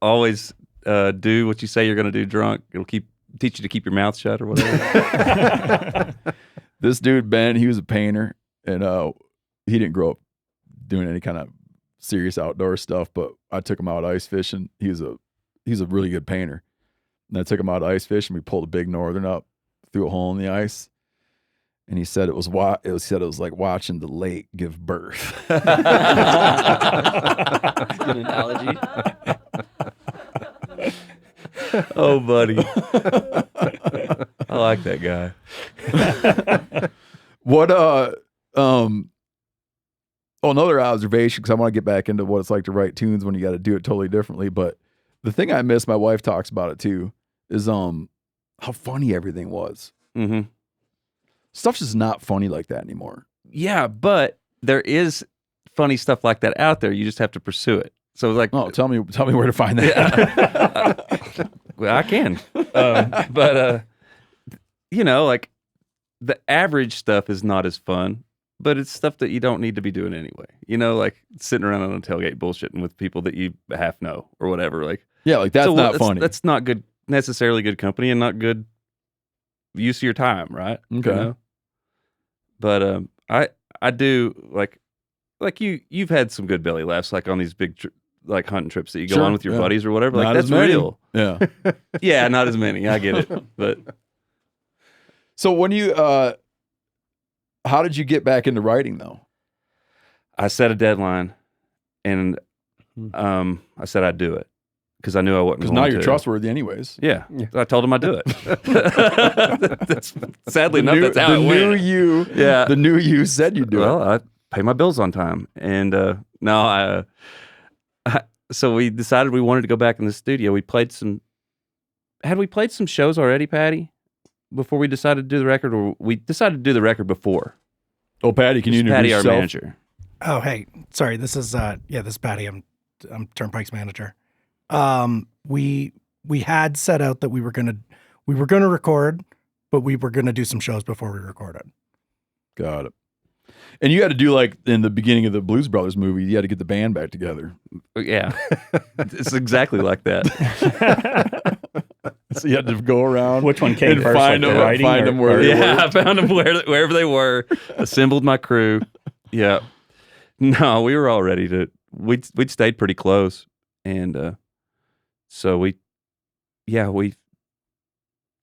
always. Do what you say you're going to do drunk. It'll teach you to keep your mouth shut or whatever. This dude, Ben, he was a painter, and he didn't grow up doing any kind of serious outdoor stuff, but I took him out ice fishing. He's a really good painter. And I took him out ice fishing. We pulled a big northern up, through a hole in the ice. And he said it was like watching the lake give birth. Good analogy. Oh, buddy. I like that guy. What another observation, because I want to get back into what it's like to write tunes when you got to do it totally differently. But the thing I miss, my wife talks about it too, is how funny everything was. Mm-hmm. Stuff's just not funny like that anymore. Yeah, but there is funny stuff like that out there. You just have to pursue it. So like, oh, tell me where to find that. Well, I can, but you know, like the average stuff is not as fun, but it's stuff that you don't need to be doing anyway. You know, like sitting around on a tailgate bullshitting with people that you half know or whatever. Like, yeah, like that's not funny. That's not good, necessarily good company, and not good use of your time, right? Okay. You know? But I do like you've had some good belly laughs, like on these big like hunting trips that you go on with your buddies or whatever. Like, that's real. Yeah. Yeah, not as many. I get it. But so when you how did you get back into writing though? I set a deadline, and I said I'd do it because I knew I wasn't. Because now you're trustworthy, anyways. Yeah, I told him I'd do it. Sadly enough, that's how it went. The new you said you'd do it. Well, I pay my bills on time, and so we decided we wanted to go back in the studio. We played some. Had we played some shows already, Patty, before we decided to do the record, or we decided to do the record before? Oh, Patty, can you introduce Patty, yourself? our manager. Oh, hey, sorry. This is this is Patty. I'm Turnpike's manager. We had set out that we were gonna record, but we were gonna do some shows before we recorded. Got it. And you had to do like in the beginning of the Blues Brothers movie, you had to get the band back together. Yeah, it's exactly like that. So you had to go around. Which one came and first? Find them where they were. Yeah, I found them wherever they were. Assembled my crew. Yeah. No, we were all ready to. We'd stayed pretty close, and so we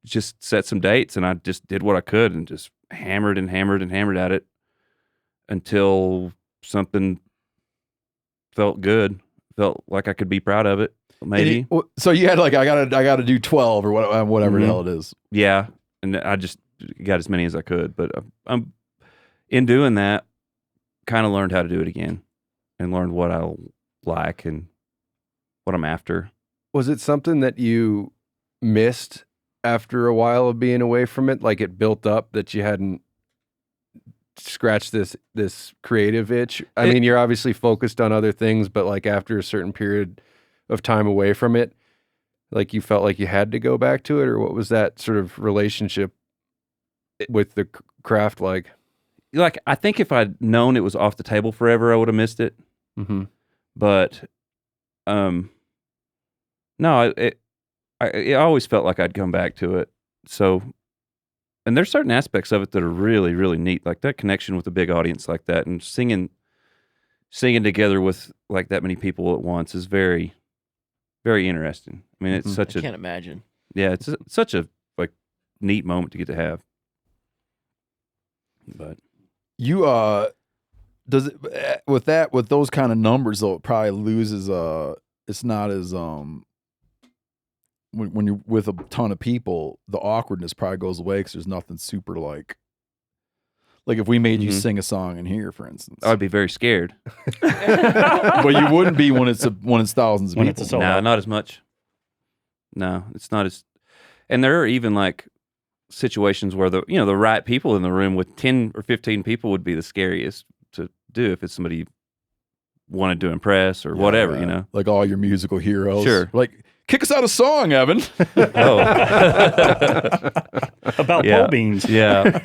just set some dates, and I just did what I could, and just hammered at it until something felt good, felt like I could be proud of it. Maybe. So you had like I gotta do 12 or whatever the hell it is. Yeah, and I just got as many as I could, but I'm in doing that, kind of learned how to do it again, and learned what I like and what I'm after. Was it something that you missed after a while of being away from it? Like it built up that you hadn't scratched this creative itch? I mean, you're obviously focused on other things, but like after a certain period of time away from it, like you felt like you had to go back to it, or what was that sort of relationship with the craft like? Like, I think if I'd known it was off the table forever, I would have missed it. Mm-hmm. But, no, it always felt like I'd come back to it. So, and there's certain aspects of it that are really, really neat, like that connection with a big audience like that, and singing together with like that many people at once is very, very interesting. I mean, it's I can't imagine. Yeah, it's such a like neat moment to get to have. But you does it with those kind of numbers though, it probably loses it's not as when you're with a ton of people, the awkwardness probably goes away because there's nothing super like if we made you sing a song in here, for instance. I'd be very scared. But you wouldn't be when it's thousands of people. No, not as much. No, it's not as. And there are even like situations where the right people in the room with 10 or 15 people would be the scariest to do if it's somebody you wanted to impress or whatever, you know. Like all your musical heroes. Sure. Like, kick us out a song, Evan. Oh. About pole beans. Yeah.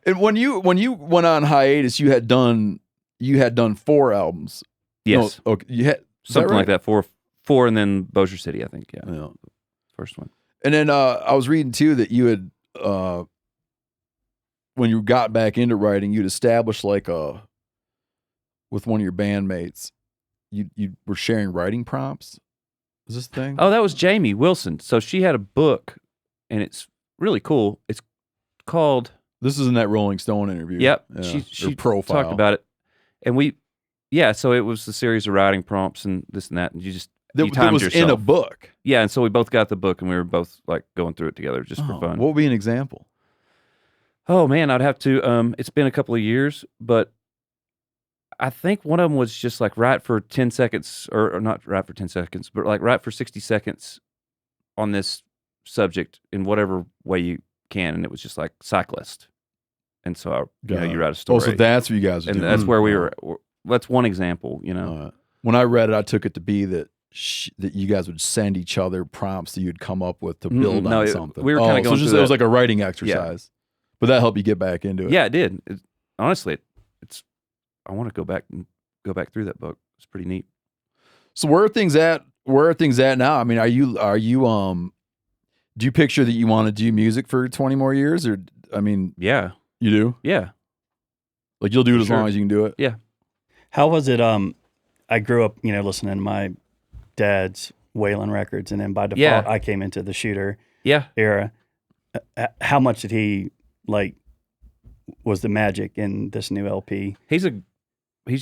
And when you went on hiatus, you had done 4 albums. Yes. No, okay, you had something like that. Four, and then Bossier City, I think. Yeah. First one. And then I was reading too that you had when you got back into writing, you'd established with one of your bandmates, you were sharing writing prompts. Is this the thing? Oh, that was Jamie Wilson. So she had a book, and it's really cool. It's called. This is in that Rolling Stone interview. Yep. Yeah. She profile. talked about it. And so it was a series of writing prompts and this and that. And you That timed was yourself. in a book. Yeah. And so we both got the book and we were both like going through it together just for fun. What would be an example? Oh, man, I'd have to. It's been a couple of years, but I think one of them was just like write for 10 seconds, or not write for 10 seconds, but like write for 60 seconds on this subject in whatever way you can. And it was just like cyclist. And so, you write a story. Oh, so that's what you guys are and doing. that's where we were. That's one example, you know. When I read it, I took it to be that that you guys would send each other prompts that you'd come up with to build on something. We were kind of going so it was like a writing exercise. But that helped you get back into it. Yeah, it did. Honestly, it's. I want to go back through that book. It's pretty neat. So where are things at? Where are things at now? I mean, are you do you picture that you want to do music for 20 more years, or I mean, yeah, you do. Yeah, like you'll do it as long as you can do it. Yeah. How was it? I grew up, listening to my dad's Waylon records, and then by default, I came into the Shooter era. How much did he was the magic in this new LP? He's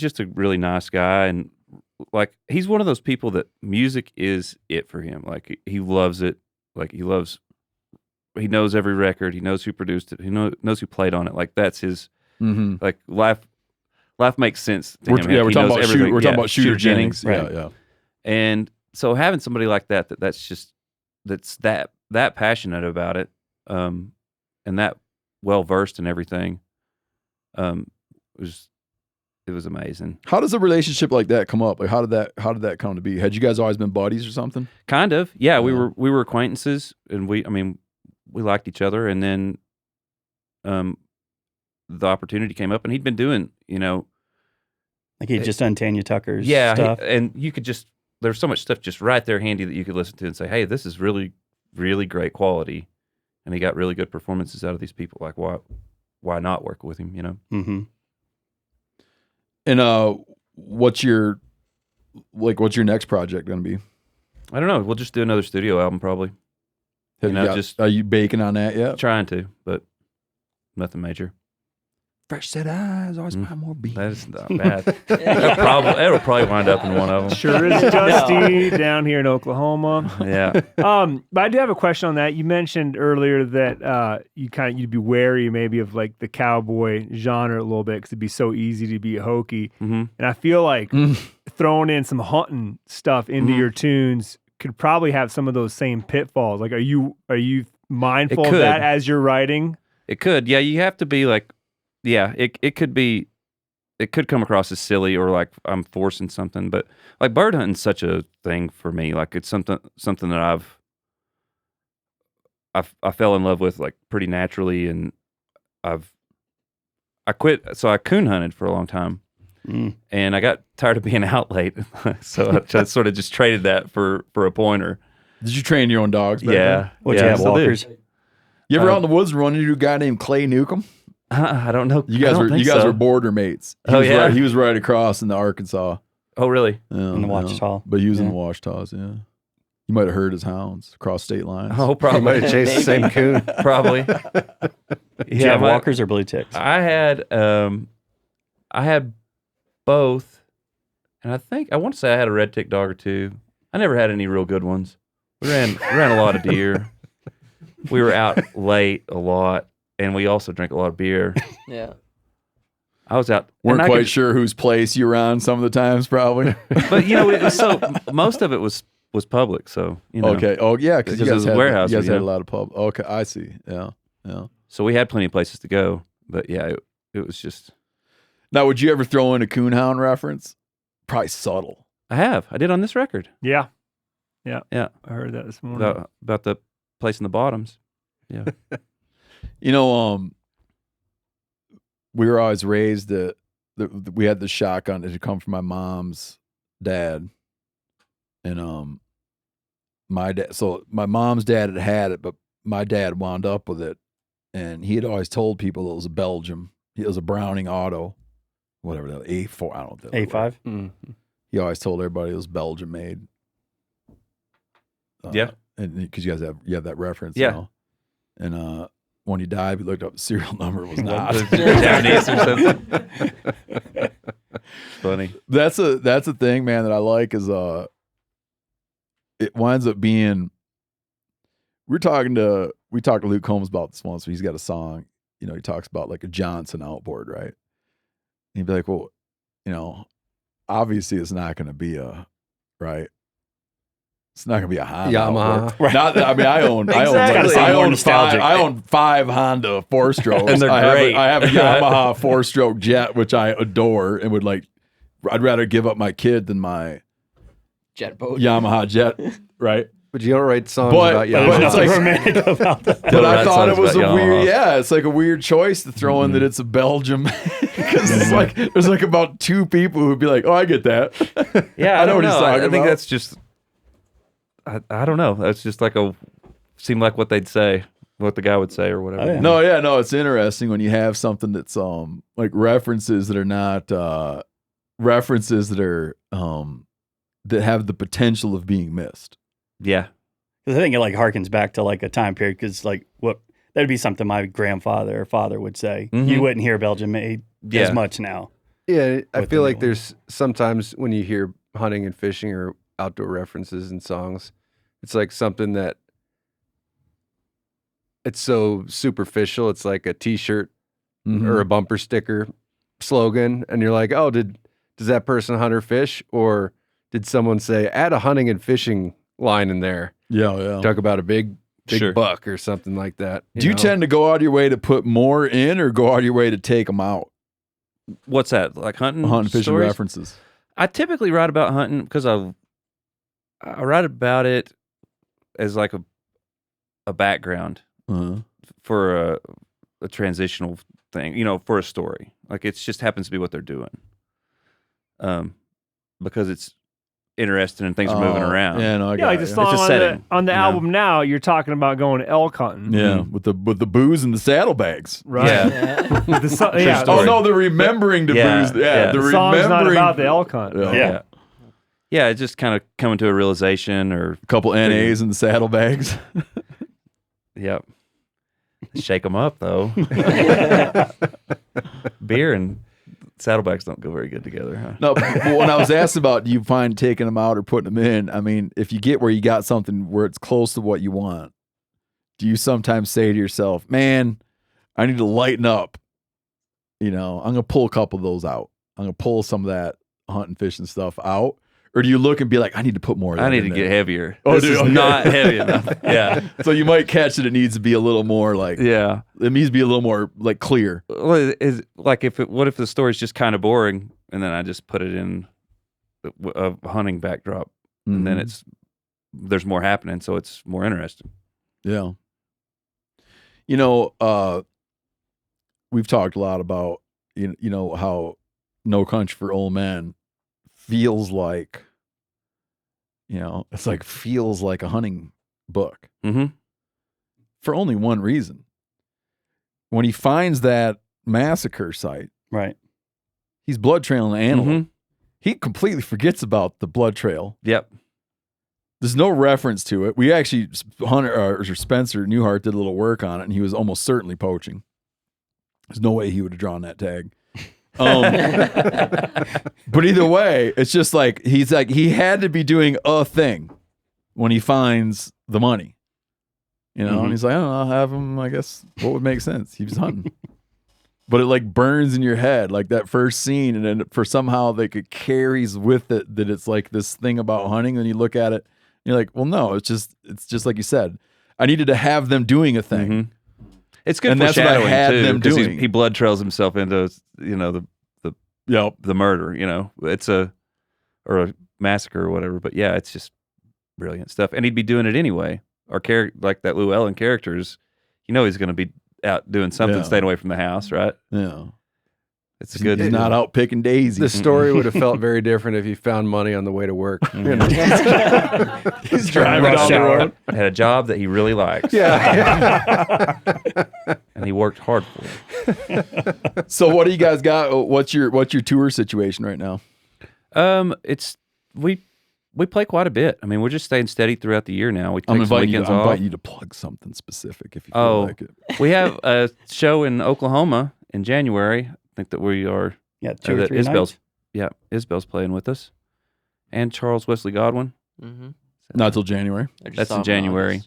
just a really nice guy, and like he's one of those people that music is it for him. Like he loves it. Like he knows every record. He knows who produced it. He knows who played on it. Like that's his like life makes sense to him. We're talking about Shooter Jennings. Right. Yeah. And so having somebody like that's that passionate about it, and that well versed in everything, it was amazing. How does a relationship like that come up? Like how did that come to be? Had you guys always been buddies or something? Kind of. Yeah, we were acquaintances, and we liked each other, and then the opportunity came up, and he'd been doing, like he'd just done Tanya Tucker's stuff. stuff. And you could just there's so much stuff just right there handy that you could listen to and say, hey, this is really, really great quality. And he got really good performances out of these people. Like, why not work with him, Mm-hmm. And what's your next project going to be? I don't know. We'll just do another studio album probably. Are you baking on that yet? Trying to, but nothing major. Fresh set eyes, always buy more beans. That is not bad. It'll probably wind up in one of them. Sure is dusty down here in Oklahoma. Yeah. But I do have a question on that. You mentioned earlier that you'd be wary maybe of like the cowboy genre a little bit because it'd be so easy to be hokey. Mm-hmm. And I feel like throwing in some hunting stuff into your tunes could probably have some of those same pitfalls. Like, are you mindful of that as you're writing? It could. Yeah, you have to be like. Yeah, it could come across as silly or like I'm forcing something, but like bird hunting's such a thing for me. Like it's something that I fell in love with like pretty naturally, and I quit. So I coon hunted for a long time, and I got tired of being out late, so I sort of just traded that for a pointer. Did you train your own dogs? Yeah. What'd you have, walkers? You ever out in the woods running into a guy named Clay Newcomb? I don't know. You guys were border mates. He was right across in the Arkansas. Oh, really? Yeah, in the Ouachita. But he was in the Ouachitas, yeah. You might have heard his hounds across state lines. Oh, probably. You might have chased the same coon. Probably. Did you have walkers or blue ticks? I had both, and I want to say I had a red tick dog or two. I never had any real good ones. We ran a lot of deer. We were out late a lot. And we also drank a lot of beer. Yeah. I was out. Weren't quite sure whose place you were on some of the times, probably. But it was most of it was public. So Okay. Oh yeah, because you guys had warehouse. You guys had a lot of pub. Okay, I see. Yeah. So we had plenty of places to go. But yeah, it was just. Now, would you ever throw in a coonhound reference? Probably subtle. I did on this record. Yeah. Yeah. I heard that this morning about the place in the bottoms. Yeah. We were always raised that we had the shotgun that had come from my mom's dad, and my dad. So my mom's dad had it, but my dad wound up with it, and he had always told people it was a Belgium. It was a Browning Auto, whatever that A4. I don't know. A5. Mm-hmm. He always told everybody it was Belgium made. Yeah, and because you have that reference. Yeah. And when he died, we looked up the serial number. It was not Janis or something. Funny. That's a thing, man, that I like is it winds up being. We talked to Luke Combs about this once. So he's got a song. You know, he talks about like a Johnson outboard, right? And he'd be like, well, you know, obviously it's not going to be a right. It's not gonna be a Honda Yamaha. Right. Not, I mean, I own I own 5 Honda 4-strokes. And they're great. I have a Yamaha 4-stroke Jet, which I adore, and would like. I'd rather give up my kid than my jet boat. Yamaha Jet, right? But you don't write songs about Yamaha. But it's like romantic about that. But I thought it was a about weird, Yamaha. it's like a weird choice to throw in that it's a Belgium because it's like there's like about 2 people who'd be like, oh, I get that. Yeah, I know don't what he's know. talking I think about. that's just. I don't know. That's just like seemed like what they'd say, what the guy would say, or whatever. Oh, yeah. No, it's interesting when you have something that's like references that are not references that are that have the potential of being missed. Yeah. Because I think it like harkens back to like a time period. Because like that'd be something my grandfather or father would say. Mhm. You wouldn't hear Belgium made as much now. Yeah, I with feel the like new there's sometimes when you hear hunting and fishing or outdoor references in songs, it's like something that it's so superficial. It's like a T-shirt or a bumper sticker slogan, and you're like, oh, does that person hunt or fish, or did someone say add a hunting and fishing line in there? Yeah. Talk about a big Sure. buck or something like that. Do you tend to go out of your way to put more in, or go out of your way to take them out? What's that? Like hunting Fishing stories? references. I typically write about hunting because I write about it as like a background for a transitional thing, you know, for a story. Like it just happens to be what they're doing, because it's interesting and things are moving around. Yeah, no, I got like the you. song It's a setting, on the you know? album now, you're talking about going elk hunting. Yeah, with the booze and the saddlebags. Right. Yeah. The so- True yeah. story. Oh no, the remembering the Yeah, booze. Yeah, yeah. the The song's remembering. not about the elk hunt. Yeah. Yeah, it's just kind of coming to a realization or A couple NAs in the saddlebags. Yep. Shake them up though. Beer and saddlebags don't go very good together, huh? No, but when I was asked about, do you find taking them out or putting them in? I mean, if you get where you got something where it's close to what you want, do you sometimes say to yourself, man, I need to lighten up? You know, I'm going to pull a couple of those out. I'm going to pull some of that hunting, fishing stuff out. Or do you look and be like, I need to put more of that I need to in get there? heavier. Oh, This dude, is okay. not heavy enough. Yeah. So you might catch that it needs to be a little more like, Yeah. it needs to be a little more like clear. Well, is like what if the story's just kind of boring and then I just put it in a hunting backdrop and then there's more happening, so it's more interesting. Yeah. You know, we've talked a lot about, you know, how No Country for Old Men feels like, you know, it's like feels like a hunting book for only one reason. When he finds that massacre site, right? He's blood trailing an antelope. He completely forgets about the blood trail. Yep. There's no reference to it. We actually, Spencer Newhart did a little work on it, and he was almost certainly poaching. There's no way he would have drawn that tag. But either way, it's just like he had to be doing a thing when he finds the money, you know. And he's like, I don't know, I'll have him. I guess what would make sense? He was hunting, but it like burns in your head, like that first scene, and then for somehow like it carries with it that it's like this thing about hunting. And you look at it, and you're like, well, no, it's just like you said. I needed to have them doing a thing. It's good and that's what I foreshadowing had too, them because doing. he blood trails himself into, you know, the murder. You know, it's a massacre or whatever. But yeah, it's just brilliant stuff, and he'd be doing it anyway. Our like that Llewellyn characters, you know, he's going to be out doing something, staying away from the house, right? Yeah, it's a good. He's not out picking daisies. The story would have felt very different if he found money on the way to work. You know? He's driving down the road. Had a job that he really likes. Yeah. And he worked hard for it. So what do you guys got? What's your tour situation right now? It's we We play quite a bit. I mean, we're just staying steady throughout the year now. We take some weekends I'm off. inviting you to plug something specific if you feel like it. We have a show in Oklahoma in January. I think that we are. Yeah, 2 or 3 nights. Yeah, Isabel's playing with us, and Charles Wesley Godwin. Mm-hmm. Not till January. That's in January.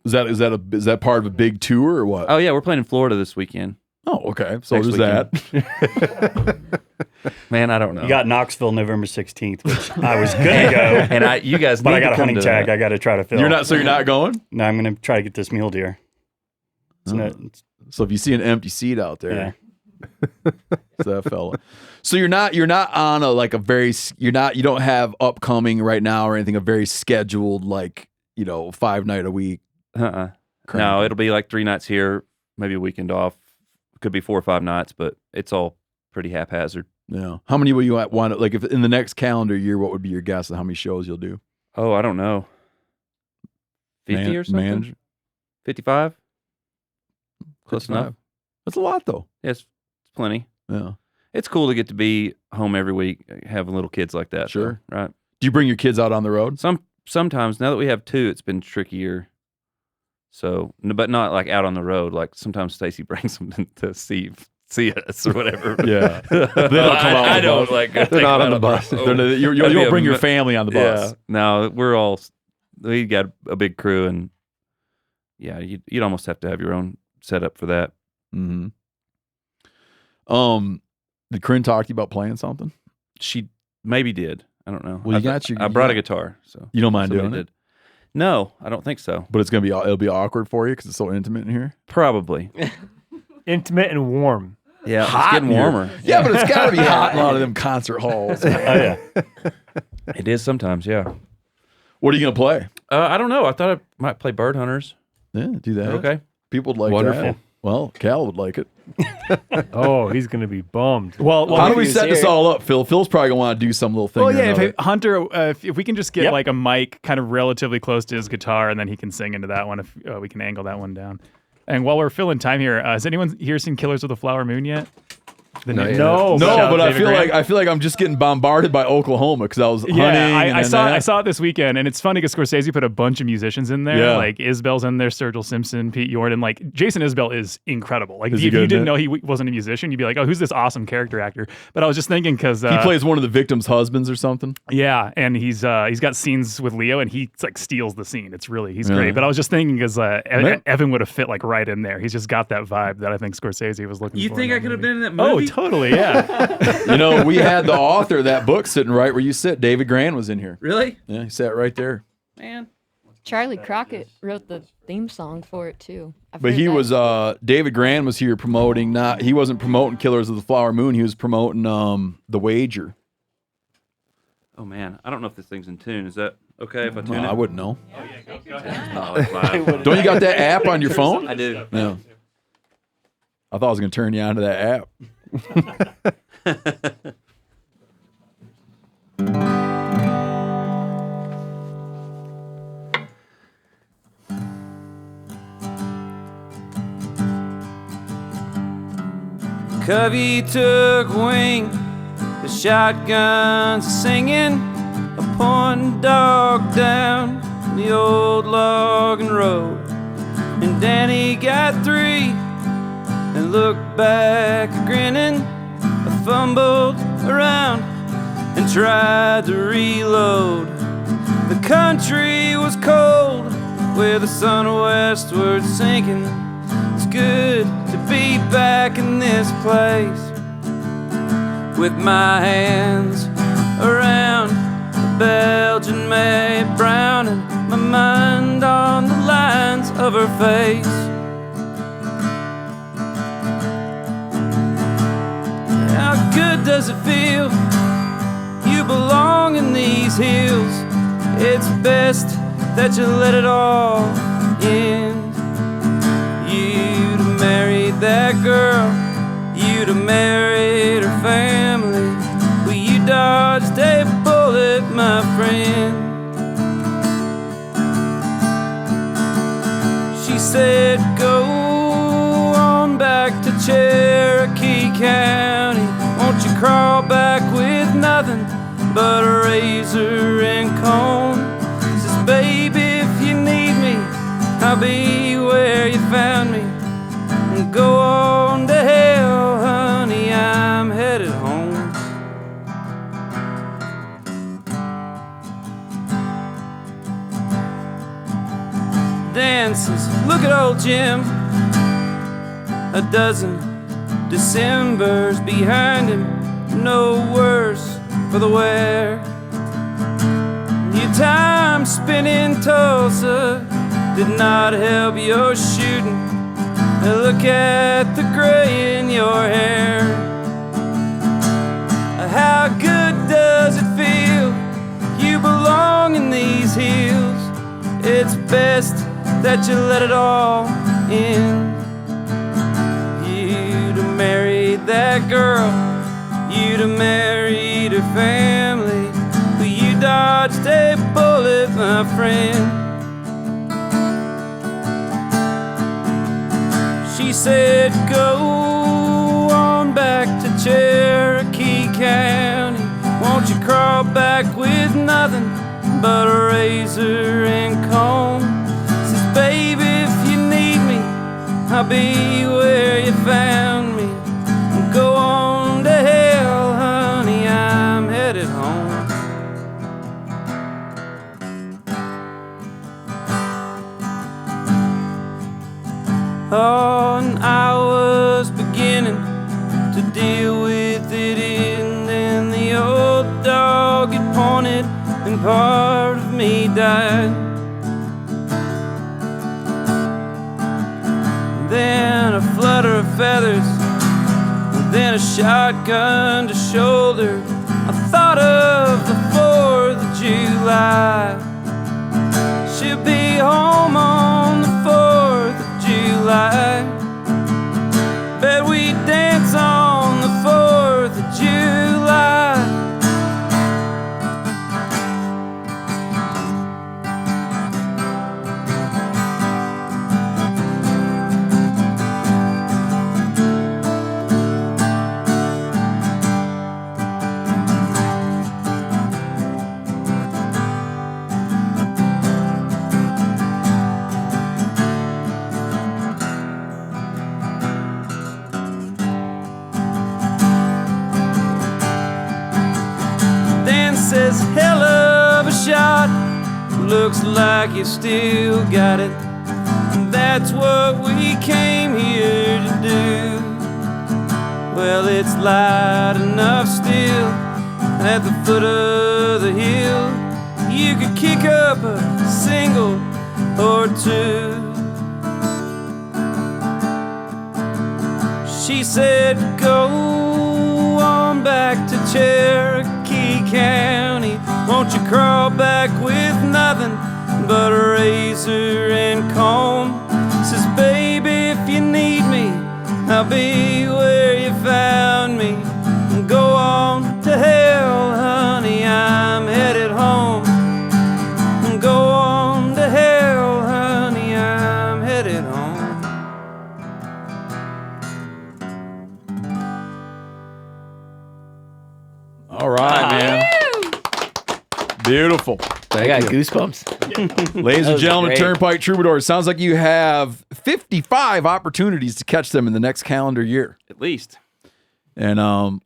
Is that part of a big tour or what? Oh yeah, we're playing in Florida this weekend. Oh, okay. So Next there's that. Man, I don't know. You got Knoxville November 16th, which I was gonna go, and you guys. But need I got to a come hunting to tag. that. I got to try to fill. You're not going? No, I'm gonna try to get this mule deer. So if you see an empty seat out there, it's that fella. So you're not on you don't have upcoming right now or anything, a very scheduled 5 night a week. No, it'll be like 3 nights here, maybe a weekend off. Could be 4 or 5 nights, but it's all pretty haphazard. Yeah. How many will you want? Like, if in the next calendar year, what would be your guess of how many shows you'll do? Oh, I don't know. 50 or something? 55? Close enough. That's a lot, though. Yeah, it's plenty. Yeah. It's cool to get to be home every week, having little kids like that. Sure. Though, right. Do you bring your kids out on the road? Sometimes. Now that we have 2, it's been trickier. So, but not like out on the road. Like sometimes Stacy brings them to see us or whatever. Yeah. They don't come out. I don't like. They're not on the bus. You'll bring your family on the bus. Yeah. No, we got a big crew, and yeah, you'd almost have to have your own setup for that. Mm-hmm. Did Corinne talk to you about playing something? She maybe did. I don't know. Well, I brought a guitar, so you don't mind doing it. No, I don't think so. But it'll be awkward for you because it's so intimate in here. Probably. Intimate and warm. Yeah, it's getting warmer. Yeah, but it's got to be hot in a lot of them concert halls. Oh yeah, it is sometimes. Yeah. What are you gonna play? I don't know. I thought I might play Bird Hunters. Yeah, do that. Okay. People would like Wonderful. that. Well, Cal would like it. Oh, he's gonna be bummed. Well, how do we set this all up, Phil? Phil's probably gonna want to do some little thing. Well, yeah. If Hunter, if we can just get Yep. like a mic kind of relatively close to his guitar, and then he can sing into that one. If we can angle that one down. And while we're filling time here, has anyone here seen Killers of the Flower Moon yet? No, but I feel like I'm just getting bombarded by Oklahoma because I was hunting. I saw it this weekend, and it's funny because Scorsese put a bunch of musicians in there. Yeah. Like Isbell's in there, Sergil Simpson, Pete Jordan. Like Jason Isbell is incredible. Like Is if he you good, didn't man? know he wasn't a musician, you'd be like, oh, who's this awesome character actor? But I was just thinking because he plays one of the victims' husbands or something. yeah, and he's got scenes with Leo, and he like steals the scene. He's Yeah. great. But I was just thinking because Man. Evan would have fit like right in there. He's just got that vibe that I think Scorsese was looking for. You think I could have been in that Oh, movie? totally, yeah. We had the author of that book sitting right where you sit. David Grand was in here. Really? Yeah, he sat right there. Man. Charlie Crockett wrote the theme song for it too. But he was David Grand was here promoting. He wasn't promoting Killers of the Flower Moon. He was promoting The Wager. Oh man, I don't know if this thing's in tune. Is that okay if I tune it? I wouldn't know. Go ahead. It's live. Don't you got that app on your phone? I do. No. I thought I was going to turn you on to that app. Covey took wing, the shotguns singing, a pointing dog down the old logging road. And Danny got 3 and looked back grinning. I fumbled around and tried to reload. The country was cold with the sun westward sinking. It's good to be back in this place with my hands around a Belgian-made brown and my mind on the lines of her face. How good does it feel? You belong in these hills. It's best that you let it all in. You'd have married that girl, you'd have married her family. Well, you dodged a bullet, my friend. She said, go on back to Cherokee County. Won't you crawl back with nothing but a razor and comb. Says, baby, if you need me, I'll be where you found me. And go on to hell, honey, I'm headed home. Dan says, look at old Jim, a dozen Decembers behind him, no worse for the wear. Your time spent in Tulsa did not help your shooting. Now look at the gray in your hair. How good does it feel? You belong in these hills. It's best that you let it all in. You'd have married that girl, you'd have married her family, but you dodged a bullet, my friend. She said, go on back to Cherokee County. Won't you crawl back with nothing but a razor and comb? Says, baby, if you need me, I'll be where you found me. Go on to hell, honey, I'm headed home. Oh, and I was beginning to deal with it, and then the old dog had pointed and part of me died. Then a flutter of feathers, then a shotgun to shoulder. I thought of the 4th of July. She'll be home on the 4th of July. Bet we dance on the 4th of July. Says, hell of a shot, looks like you still got it. That's what we came here to do. Well, it's light enough still at the foot of the hill. You could kick up a single or two. She said, go on back to Cherokee County. Won't you crawl back with nothing but a razor and comb? Says, baby, if you need me, I'll be where you found me. Go on to hell, honey, I'm headed home. Go on to hell, honey, I'm headed home. All right, man. Beautiful. I got goosebumps. Ladies and gentlemen, great. Turnpike Troubadours. Sounds like you have 55 opportunities to catch them in the next calendar year. At least. And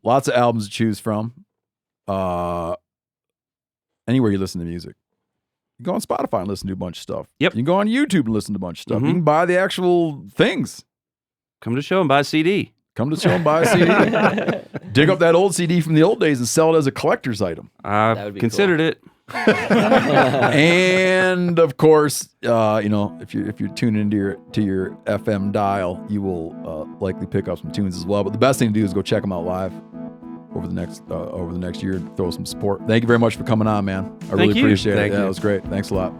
lots of albums to choose from. Anywhere you listen to music. You can go on Spotify and listen to a bunch of stuff. Yep. You can go on YouTube and listen to a bunch of stuff. You can buy the actual things. Come to the show and buy a CD. Come to the show and buy a CD. Dig up that old CD from the old days and sell it as a collector's item. I've considered it. And of course, if you're tuning into your FM dial, you will likely pick up some tunes as well. But the best thing to do is go check them out live over the next year and throw some support. Thank you very much for coming on, man. I really appreciate it. Yeah, it was great. Thanks a lot.